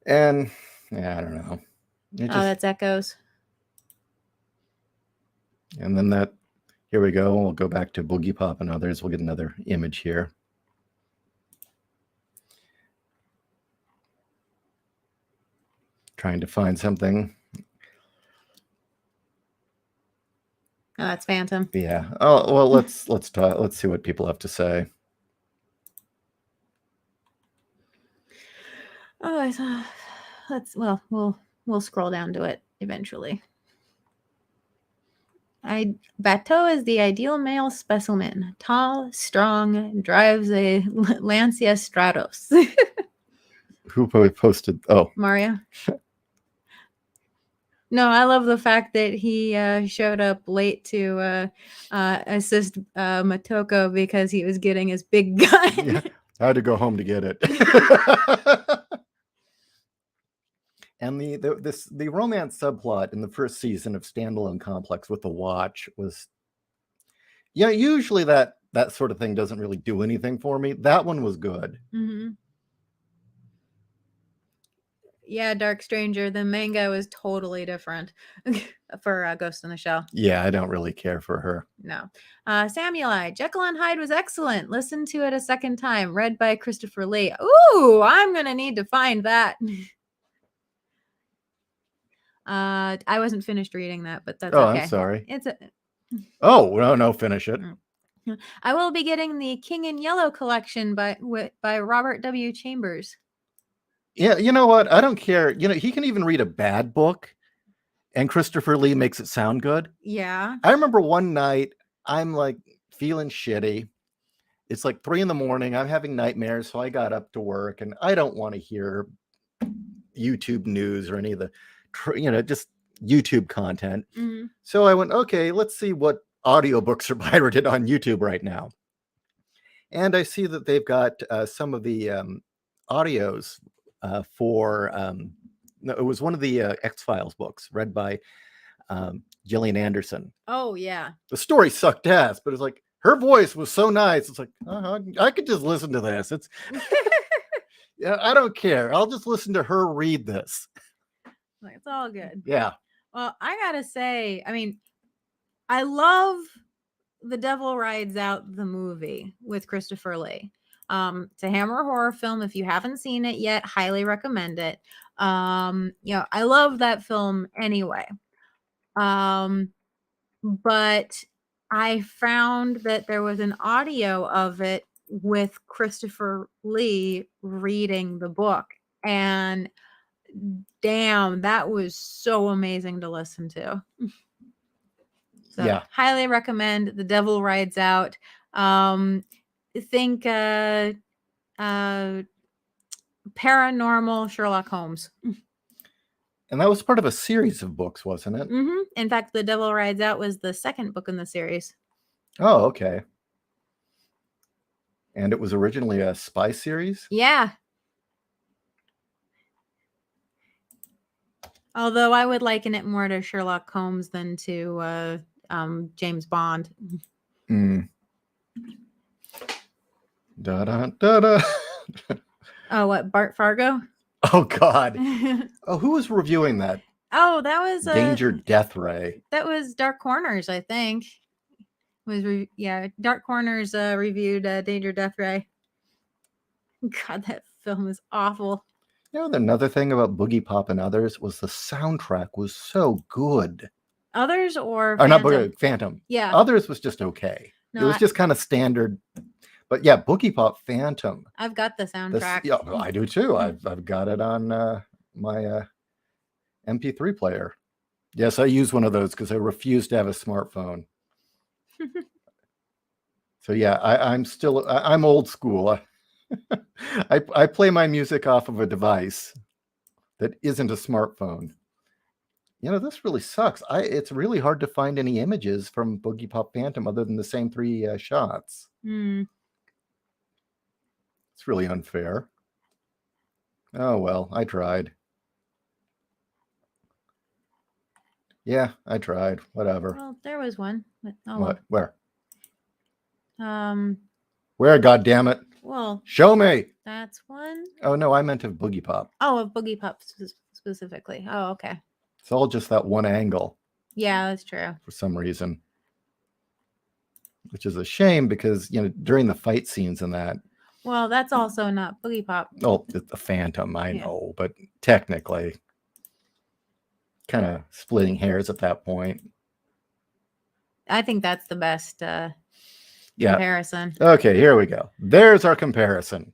And yeah, I don't know. That's Echoes. And then here we go. We'll go back to Boogie Pop and others. We'll get another image here. Trying to find something. Oh, that's Phantom. Yeah. Oh, well, let's talk. Let's see what people have to say. Oh, we'll scroll down to it eventually. Bateau is the ideal male specimen. Tall, strong, drives a Lancia Stratos. Who posted? Oh, Mario. No, I love the fact that he showed up late to assist Motoko because he was getting his big gun. Yeah, I had to go home to get it. And the romance subplot in the first season of Standalone Complex with the watch was, usually that sort of thing doesn't really do anything for me. That one was good. Mm-hmm. Yeah, Dark Stranger. The manga was totally different for Ghost in the Shell. Yeah, I don't really care for her. No. Samueli, Jekyll and Hyde was excellent. Listen to it a second time. Read by Christopher Lee. Ooh, I'm going to need to find that. I wasn't finished reading that, but that's okay. I'm sorry. It's Oh, no, finish it. I will be getting the King in Yellow collection by Robert W. Chambers. Yeah, you know what? I don't care. He can even read a bad book, and Christopher Lee makes it sound good. Yeah. I remember one night, I'm like feeling shitty. It's like 3 a.m. I'm having nightmares, so I got up to work, and I don't want to hear YouTube news or any of the, just YouTube content. Mm-hmm. So I went, okay, let's see what audiobooks are pirated on YouTube right now. And I see that they've got some of the audios for no, it was one of the X-Files books read by Gillian Anderson. Oh yeah, the story sucked ass, but it's like her voice was so nice. It's like I could just listen to this. It's I don't care. I'll just listen to her read this. Like, it's all good. Yeah. Well, I gotta say, I mean, I love The Devil Rides Out, the movie with Christopher Lee. It's a Hammer horror film. If you haven't seen it yet, highly recommend it. I love that film anyway. But I found that there was an audio of it with Christopher Lee reading the book, and damn, that was so amazing to listen to. So Yeah. highly recommend The Devil Rides Out. Think paranormal Sherlock Holmes. And that was part of a series of books, wasn't it? In fact, The Devil Rides Out was the second book in the series. Oh, okay. And it was originally a spy series? Yeah. Although I would liken it more to Sherlock Holmes than to James Bond. Mm. Da da da da. Oh, what, Bart Fargo? Oh God. Oh, who was reviewing that? Oh, that was Danger Death Ray. That was Dark Corners, I think. Dark Corners reviewed Danger Death Ray. God, that film is awful. Another thing about Boogie Pop and Others was the soundtrack was so good. Others or Not Phantom? Phantom. Yeah. Others was just okay. No, it was just kind of standard. But yeah, Boogie Pop Phantom. I've got the soundtrack. Yeah, I do too. I've got it on my MP3 player. Yes, I use one of those because I refuse to have a smartphone. So yeah, I'm old school. I play my music off of a device that isn't a smartphone. This really sucks. It's really hard to find any images from Boogie Pop Phantom other than the same 3 shots. It's really unfair. Oh well, I tried. Yeah, I tried. Whatever. Well, there was one. But, What? Where? Well. Where? God damn it! Well, show me. That's one. Oh no, I meant of Boogie Pop. Oh, of Boogie Pop specifically. Oh, okay. It's all just that one angle. Yeah, that's true. For some reason, which is a shame because during the fight scenes in that. Well, that's also not Boogie Pop. Oh, it's the Phantom, I know, but technically, kind of splitting hairs at that point. I think that's the best comparison. Okay, here we go. There's our comparison.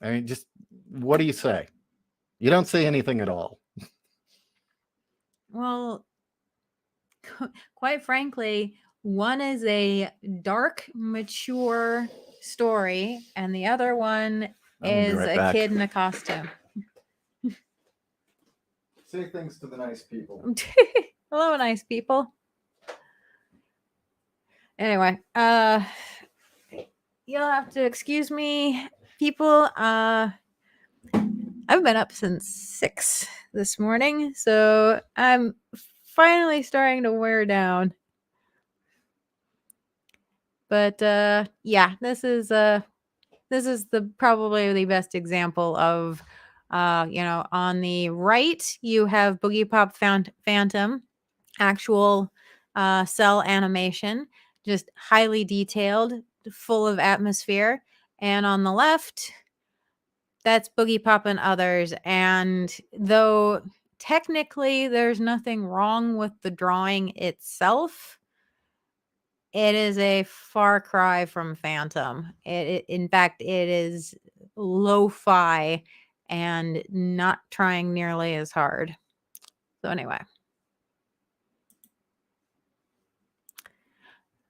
I mean, just what do you say? You don't say anything at all. Well, quite frankly, one is a dark, mature story, and the other one is a kid in a costume. Say things to the nice people. Hello, nice people. Anyway, you'll have to excuse me, people. I've been up since 6 this morning, so I'm finally starting to wear down. But yeah, this is the probably the best example of on the right you have Boogie Pop Phantom, actual cell animation, just highly detailed, full of atmosphere, and on the left that's Boogie Pop and Others. And though technically there's nothing wrong with the drawing itself, it is a far cry from Phantom. In fact, it is lo-fi and not trying nearly as hard. So anyway.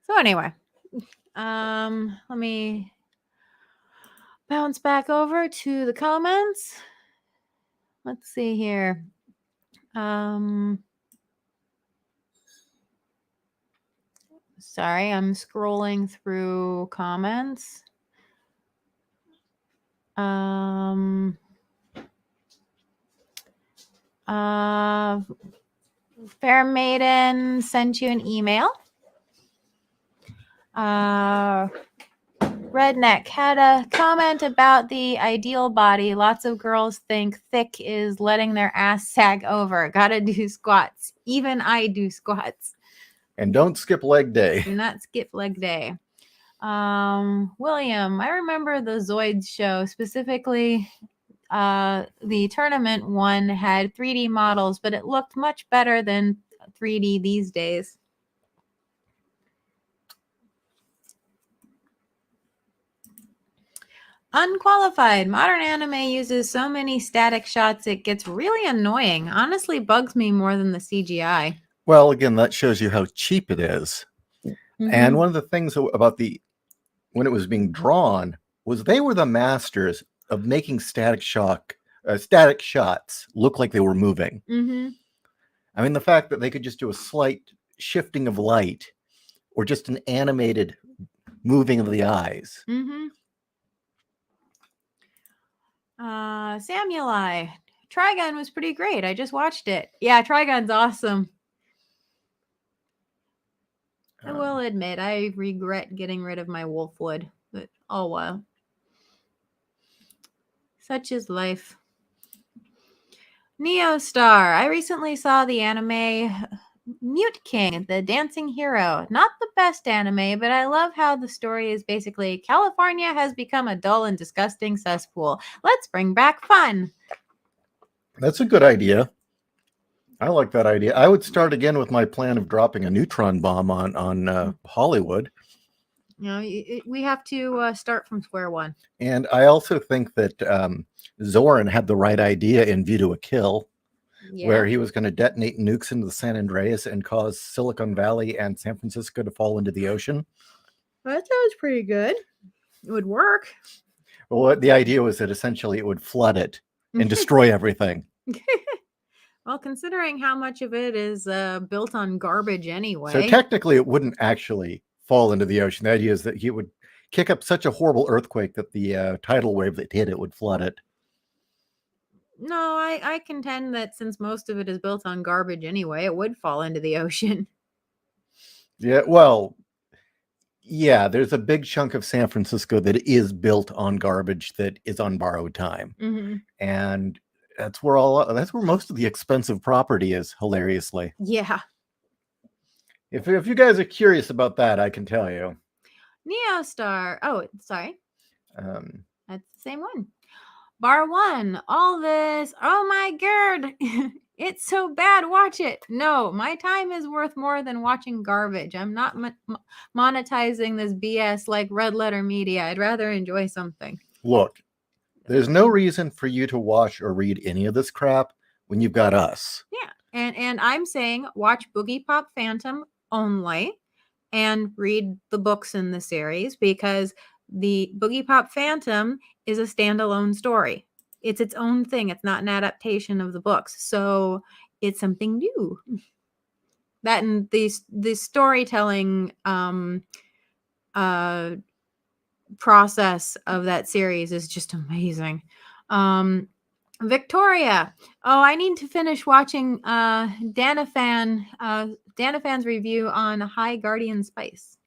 Let me bounce back over to the comments. Let's see here. Sorry, I'm scrolling through comments. Fair Maiden sent you an email. Redneck had a comment about the ideal body. Lots of girls think thick is letting their ass sag over. Gotta do squats. Even I do squats. And don't skip leg day. Do not skip leg day. William, I remember the Zoids show, specifically the tournament one had 3D models, but it looked much better than 3D these days. Unqualified. Modern anime uses so many static shots it gets really annoying. Honestly, bugs me more than the CGI. Well, again, that shows you how cheap it is. And one of the things about when it was being drawn was they were the masters of making static shots look like they were moving. I mean, the fact that they could just do a slight shifting of light or just an animated moving of the eyes. Samueli. Trigun was pretty great. I just watched it. Yeah, Trigun's awesome. I will admit, I regret getting rid of my Wolfwood, but oh well. Such is life. Neostar. I recently saw the anime Mute King, the Dancing Hero. Not the best anime, but I love how the story is basically California has become a dull and disgusting cesspool. Let's bring back fun. That's a good idea. I like that idea. I would start again with my plan of dropping a neutron bomb on Hollywood. You know, we have to start from square one. And I also think that Zoran had the right idea in View to a Kill, where he was going to detonate nukes into the San Andreas and cause Silicon Valley and San Francisco to fall into the ocean. Well, that sounds pretty good. It would work. Well, the idea was that essentially it would flood it and destroy everything. Well, considering how much of it is built on garbage anyway. So technically it wouldn't actually fall into the ocean. The idea is that he would kick up such a horrible earthquake that the tidal wave that hit it would flood it. No, I contend that since most of it is built on garbage anyway, it would fall into the ocean. Yeah, well, yeah, there's a big chunk of San Francisco that is built on garbage that is on borrowed time. And that's where most of the expensive property is, hilariously. Yeah. If you guys are curious about that, I can tell you. Neostar. Oh, sorry. That's the same one. Bar 1. All this. Oh my god. It's so bad. Watch it. No, my time is worth more than watching garbage. I'm not monetizing this BS like Red Letter Media. I'd rather enjoy something. Look, there's no reason for you to watch or read any of this crap when you've got us. Yeah. And I'm saying watch Boogie Pop Phantom only and read the books in the series, because the Boogie Pop Phantom is a standalone story. It's its own thing. It's not an adaptation of the books. So it's something new. That and the storytelling process of that series is just amazing. Victoria. Oh, I need to finish watching Danafan's review on High Guardian Spice.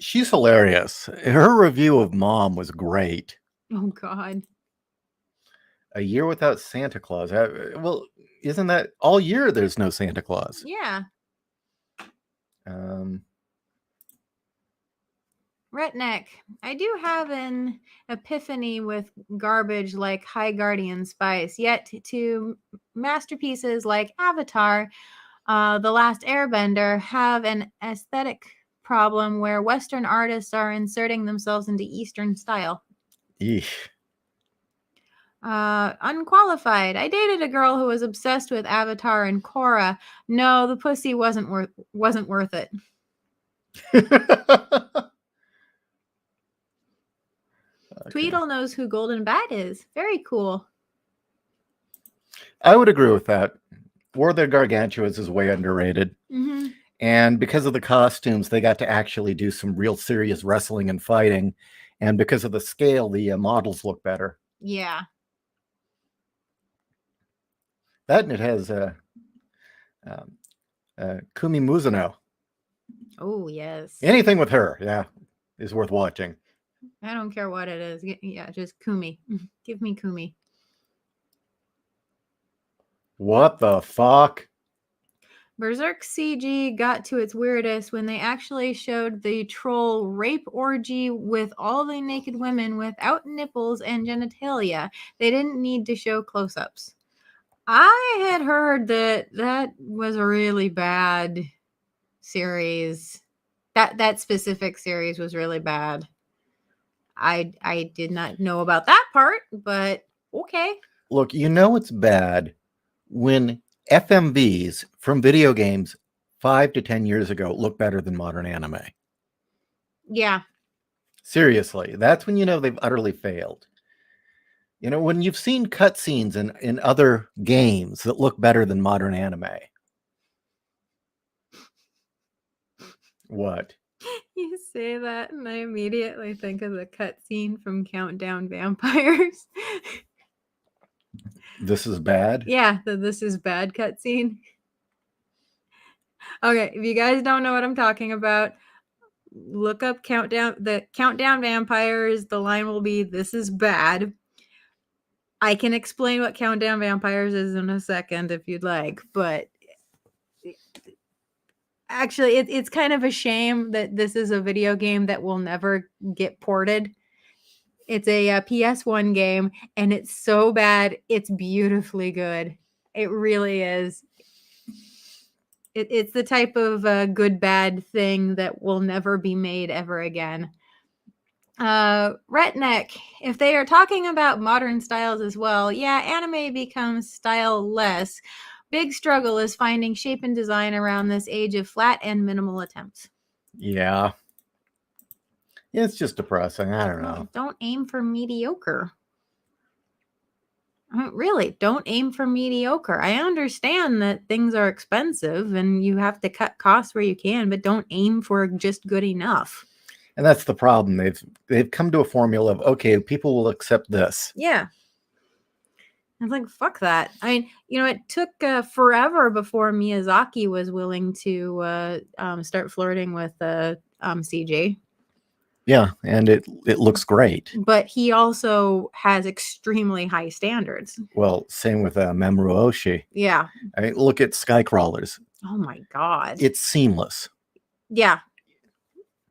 She's hilarious. Her review of Mom was great. Oh, God. A Year Without Santa Claus. Well, isn't that all year there's no Santa Claus? Yeah. Redneck. I do have an epiphany with garbage like High Guardian Spice, yet to masterpieces like Avatar, The Last Airbender have an aesthetic problem where Western artists are inserting themselves into Eastern style. Eesh. Unqualified. I dated a girl who was obsessed with Avatar and Korra. No, the pussy wasn't worth it. Tweedle knows who Golden Bat is. Very cool. I would agree with that. War of the Gargantuas is way underrated. And because of the costumes, they got to actually do some real serious wrestling and fighting. And because of the scale, the models look better. Yeah. That and it has Kumi Mizuno. Oh, yes. Anything with her, yeah, is worth watching. I don't care what it is. Yeah, just Kumi. Give me Kumi. What the fuck? Berserk CG got to its weirdest when they actually showed the troll rape orgy with all the naked women without nipples and genitalia. They didn't need to show close-ups. I had heard that was a really bad series. That specific series was really bad. I did not know about that part, but okay. Look, you know it's bad when FMVs from video games 5 to 10 years ago look better than modern anime. Yeah. Seriously, that's when you know they've utterly failed. You know, when you've seen cutscenes in other games that look better than modern anime. What? You say that, and I immediately think of the cutscene from Countdown Vampires. This is bad? Yeah, the This Is Bad cutscene. Okay, if you guys don't know what I'm talking about, look up the Countdown Vampires. The line will be, "This is bad." I can explain what Countdown Vampires is in a second if you'd like, but actually, it's kind of a shame that this is a video game that will never get ported. It's a PS1 game, and it's so bad, it's beautifully good. It really is. It's the type of good bad thing that will never be made ever again. Retneck, if they are talking about modern styles as well, yeah, anime becomes style-less. Big struggle is finding shape and design around this age of flat and minimal attempts. Yeah. It's just depressing. I don't know. Don't aim for mediocre. Really, don't aim for mediocre. I understand that things are expensive and you have to cut costs where you can, but don't aim for just good enough. And that's the problem. They've come to a formula of, okay, people will accept this. Yeah. I was like, fuck that. I mean, it took forever before Miyazaki was willing to start flirting with CG. Yeah, and it looks great. But he also has extremely high standards. Well, same with Mamoru Oshii. Yeah. I mean, look at Skycrawlers. Oh my God. It's seamless. Yeah.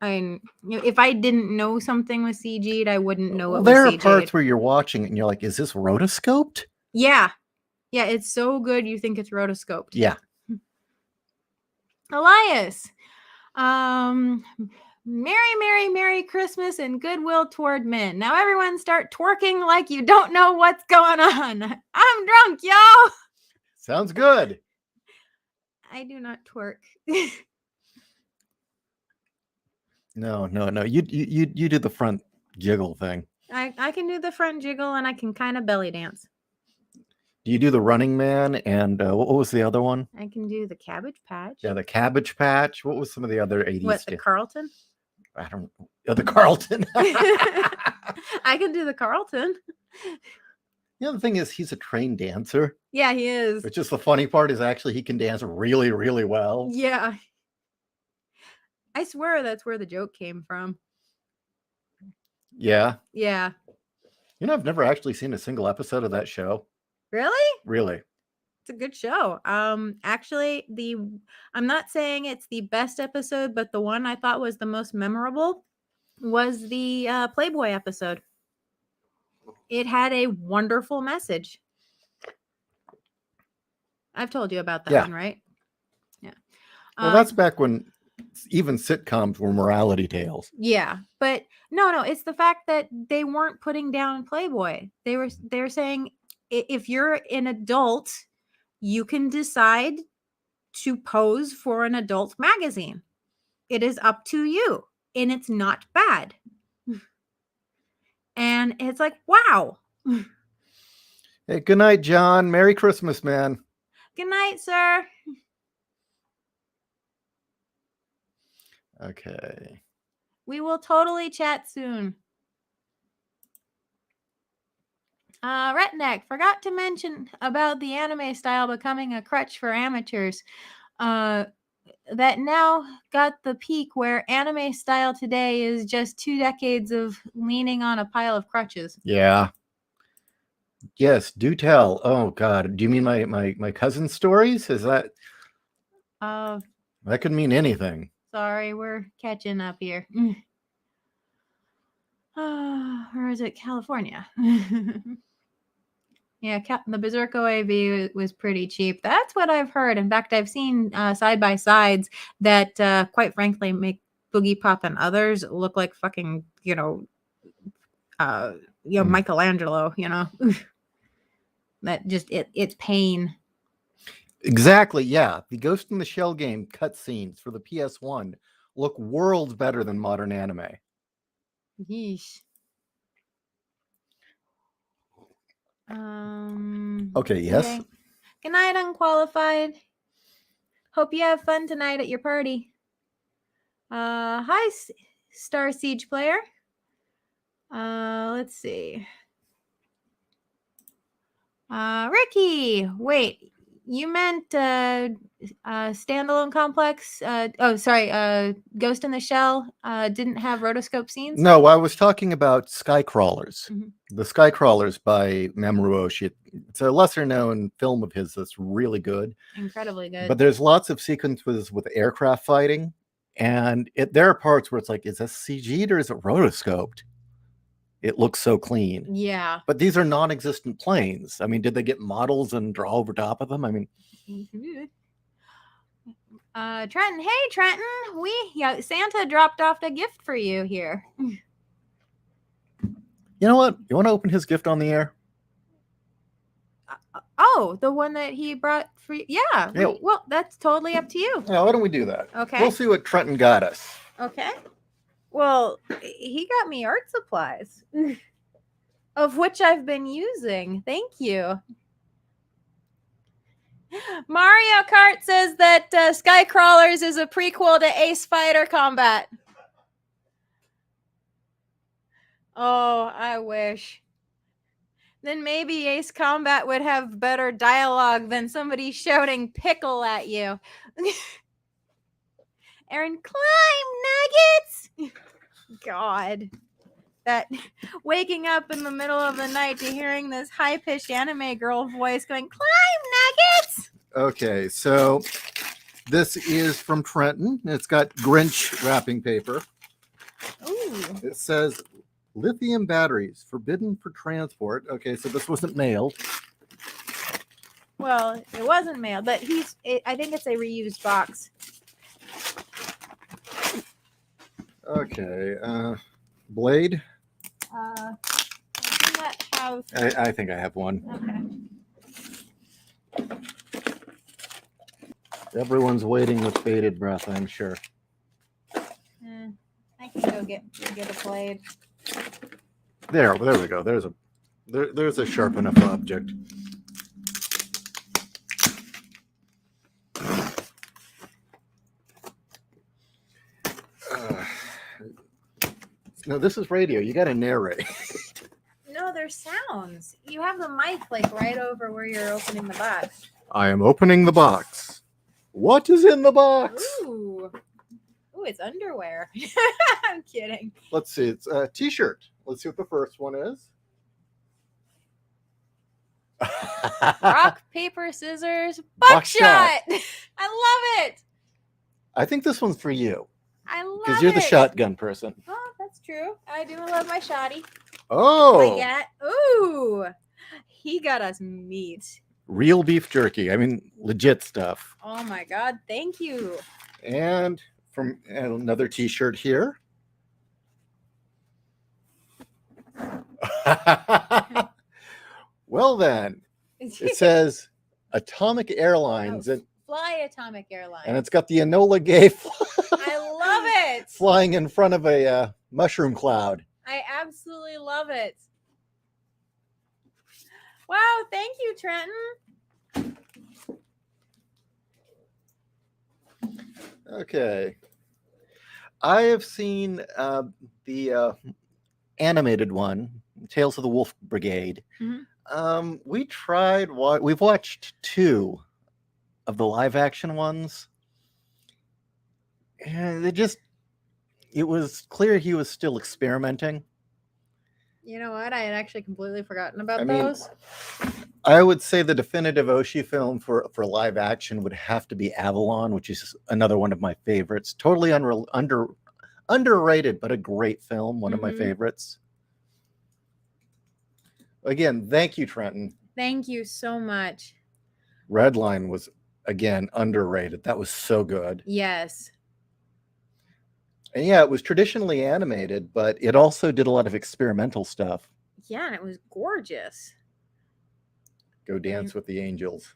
I mean, if I didn't know something was CG'd, I wouldn't know it was There are CG'd. parts where you're watching it and you're like, is this rotoscoped? Yeah. Yeah, it's so good you think it's rotoscoped. Yeah. Elias. Merry Christmas and goodwill toward men. Now everyone start twerking like you don't know what's going on. I'm drunk, y'all. Sounds good. I do not twerk. No. You do the front jiggle thing. I can do the front jiggle and I can kind of belly dance. Do you do the Running Man and what was the other one? I can do the Cabbage Patch. Yeah, the Cabbage Patch. What was some of the other 80s? What, the Carlton? I don't know. The Carlton. I can do the Carlton. The other thing is he's a trained dancer. Yeah, he is. Which is the funny part is actually he can dance really, really well. Yeah. I swear that's where the joke came from. Yeah. Yeah. I've never actually seen a single episode of that show. Really? Really? It's a good show. Actually, I'm not saying it's the best episode, but the one I thought was the most memorable was the Playboy episode. It had a wonderful message. I've told you about that one, right? Yeah. Well, that's back when even sitcoms were morality tales. Yeah, but no, it's the fact that they weren't putting down Playboy. They were saying if you're an adult, you can decide to pose for an adult magazine. It is up to you, and it's not bad. And it's like, wow. Hey, good night, John. Merry Christmas, man. Good night, sir. Okay. We will totally chat soon. Retneck, forgot to mention about the anime style becoming a crutch for amateurs. That now got the peak where anime style today is just 2 decades of leaning on a pile of crutches. Yeah. Yes, do tell. Oh God, do you mean my cousin's stories? Is that? Oh, That could mean anything. sorry, we're catching up here. Or is it California? Yeah, the Berserko AV was pretty cheap. That's what I've heard. In fact, I've seen side by sides that, quite frankly, make Boogie Pop and others look like fucking, Michelangelo. That just it's pain. Exactly, yeah. The Ghost in the Shell game cutscenes for the PS1 look worlds better than modern anime. Yeesh. Okay, yes. Okay. Good night, Unqualified. Hope you have fun tonight at your party. Hi, Star Siege player. Let's see. Ricky, wait, you meant standalone complex? Ghost in the Shell didn't have rotoscope scenes? No, I was talking about Skycrawlers. Mhm. The Skycrawlers by Mamoru Oshii. It's a lesser known film of his that's really good. Incredibly good. But there's lots of sequences with aircraft fighting. And there are parts where it's like, is this CG'd or is it rotoscoped? It looks so clean. Yeah. But these are non-existent planes. I mean, did they get models and draw over top of them? I mean, Trenton, hey Trenton, Santa dropped off a gift for you here. You know what? You want to open his gift on the air? Oh, the one that he brought for you? Yeah. Well, that's totally up to you. Yeah, why don't we do that? Okay. We'll see what Trenton got us. Okay. Well, he got me art supplies, of which I've been using. Thank you. Mario Kart says that Skycrawlers is a prequel to Ace Fighter Combat. Oh, I wish. Then maybe Ace Combat would have better dialogue than somebody shouting pickle at you. Aaron, climb, Nuggets! God. That waking up in the middle of the night to hearing this high-pitched anime girl voice going, climb, Nuggets! Okay, so this is from Trenton. It's got Grinch wrapping paper. Ooh. It says lithium batteries forbidden for transport. Okay, so this wasn't mailed. Well, it wasn't mailed, but I think it's a reused box. Okay, blade. I think I have one. Okay. Everyone's waiting with bated breath, I'm sure. I can go get a blade. There we go. There's a sharp enough object. No, this is radio. You got to narrate. No, there's sounds. You have the mic like right over where you're opening the box. I am opening the box. What is in the box? Ooh, it's underwear. I'm kidding. Let's see. It's a t-shirt. Let's see what the first one is. Rock, paper, scissors, buckshot. I love it. I think this one's for you. I love it. Because you're the shotgun person. Oh, that's true. I do love my shotty. Oh. Ooh. He got us meat. Real beef jerky. I mean, legit stuff. Oh my God. Thank you. And from another t-shirt here. Well then, it says Atomic Airlines. Fly Atomic Airlines. And it's got the Enola Gay I love it. flying in front of a mushroom cloud. I absolutely love it. Wow, thank you, Trenton. Okay. I have seen the animated one, Tales of the Wolf Brigade. Mm-hmm. We've watched 2 of the live action ones. And it was clear he was still experimenting. You know what? I had actually completely forgotten about those. I would say the definitive Oshii film for live action would have to be Avalon, which is another one of my favorites. Totally underrated, but a great film. One of my favorites. Again, thank you, Trenton. Thank you so much. Redline was, again, underrated. That was so good. Yes. And yeah, it was traditionally animated, but it also did a lot of experimental stuff. Yeah, and it was gorgeous. Go Dance with the Angels.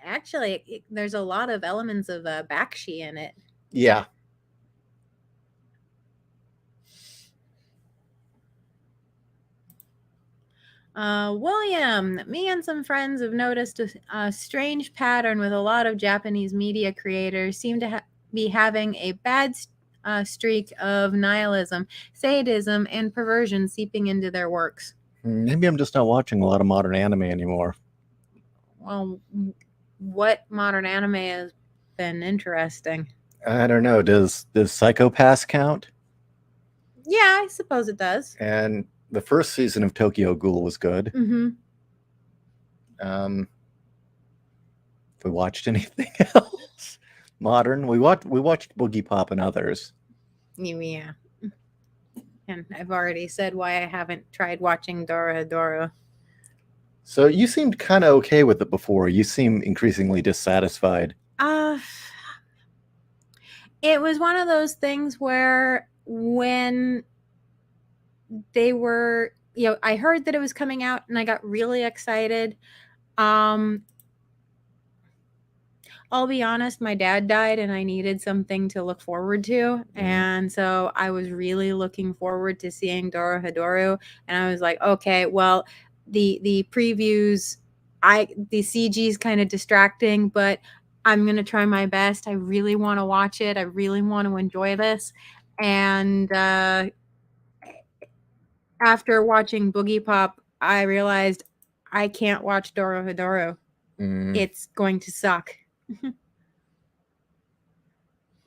Actually, there's a lot of elements of Bakshi in it. Yeah. William, me and some friends have noticed a strange pattern with a lot of Japanese media creators seem to be having a bad streak of nihilism, sadism, and perversion seeping into their works. Maybe I'm just not watching a lot of modern anime anymore. Well, what modern anime has been interesting? I don't know. Does Psycho Pass count? Yeah, I suppose it does. And the first season of Tokyo Ghoul was good. Have we watched anything else modern? We watched Boogie Pop and others. Yeah. And I've already said why I haven't tried watching Dora. So you seemed kind of okay with it before. You seem increasingly dissatisfied. It was one of those things where when they were, I heard that it was coming out and I got really excited. I'll be honest, my dad died and I needed something to look forward to. And so I was really looking forward to seeing Dorohedoro. And I was like, okay, well, the previews, the CG is kind of distracting, but I'm going to try my best. I really want to watch it. I really want to enjoy this. And after watching Boogie Pop, I realized I can't watch Dorohedoro. It's going to suck.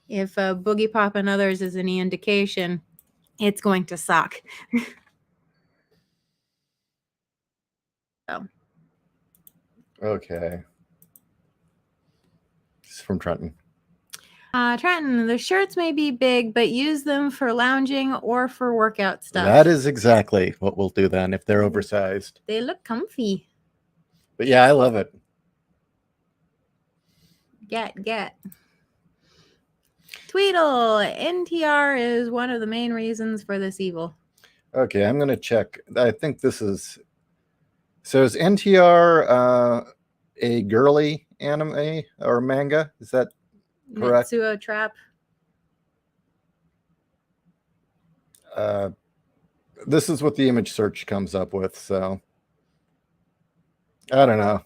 If Boogie Pop and others is any indication, it's going to suck. So. Okay. This is from Trenton. Trenton, the shirts may be big, but use them for lounging or for workout stuff. That is exactly what we'll do then if they're oversized. They look comfy. But yeah, I love it. Get. Tweedle, NTR is one of the main reasons for this evil. Okay, I'm going to check. I think this is... So is NTR a girly anime or manga? Is that correct? Mitsuo Trap. This is what the image search comes up with, so... I don't know.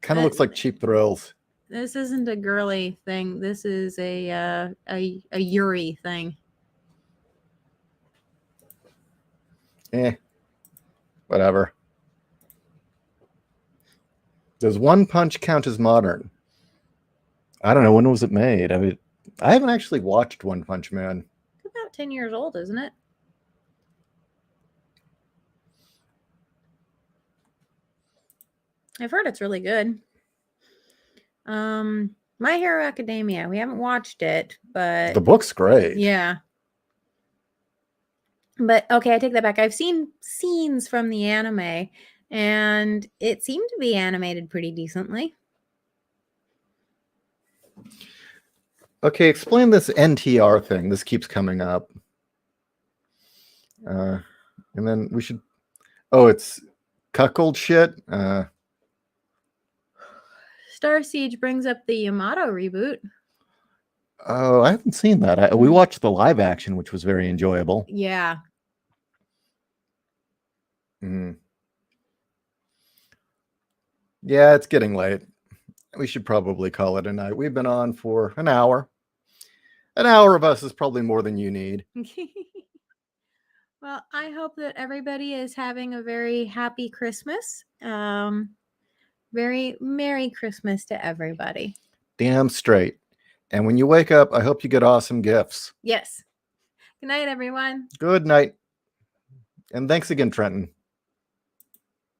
Kind of looks like Cheap Thrills. This isn't a girly thing. This is a Yuri thing. Whatever. Does One Punch count as modern? I don't know. When was it made? I mean, I haven't actually watched One Punch Man. It's about 10 years old, isn't it? I've heard it's really good. My Hero Academia. We haven't watched it, but the book's great. Yeah. But okay, I take that back. I've seen scenes from the anime, and it seemed to be animated pretty decently. Okay, explain this NTR thing. This keeps coming up. And then we should... Oh, it's cuckold shit? Star Siege brings up the Yamato reboot. Oh, I haven't seen that. We watched the live action, which was very enjoyable. Yeah. Yeah, it's getting late. We should probably call it a night. We've been on for an hour. An hour of us is probably more than you need. Well, I hope that everybody is having a very happy Christmas. Very Merry Christmas to everybody. Damn straight. And when you wake up, I hope you get awesome gifts. Yes. Good night, everyone. Good night. And thanks again, Trenton.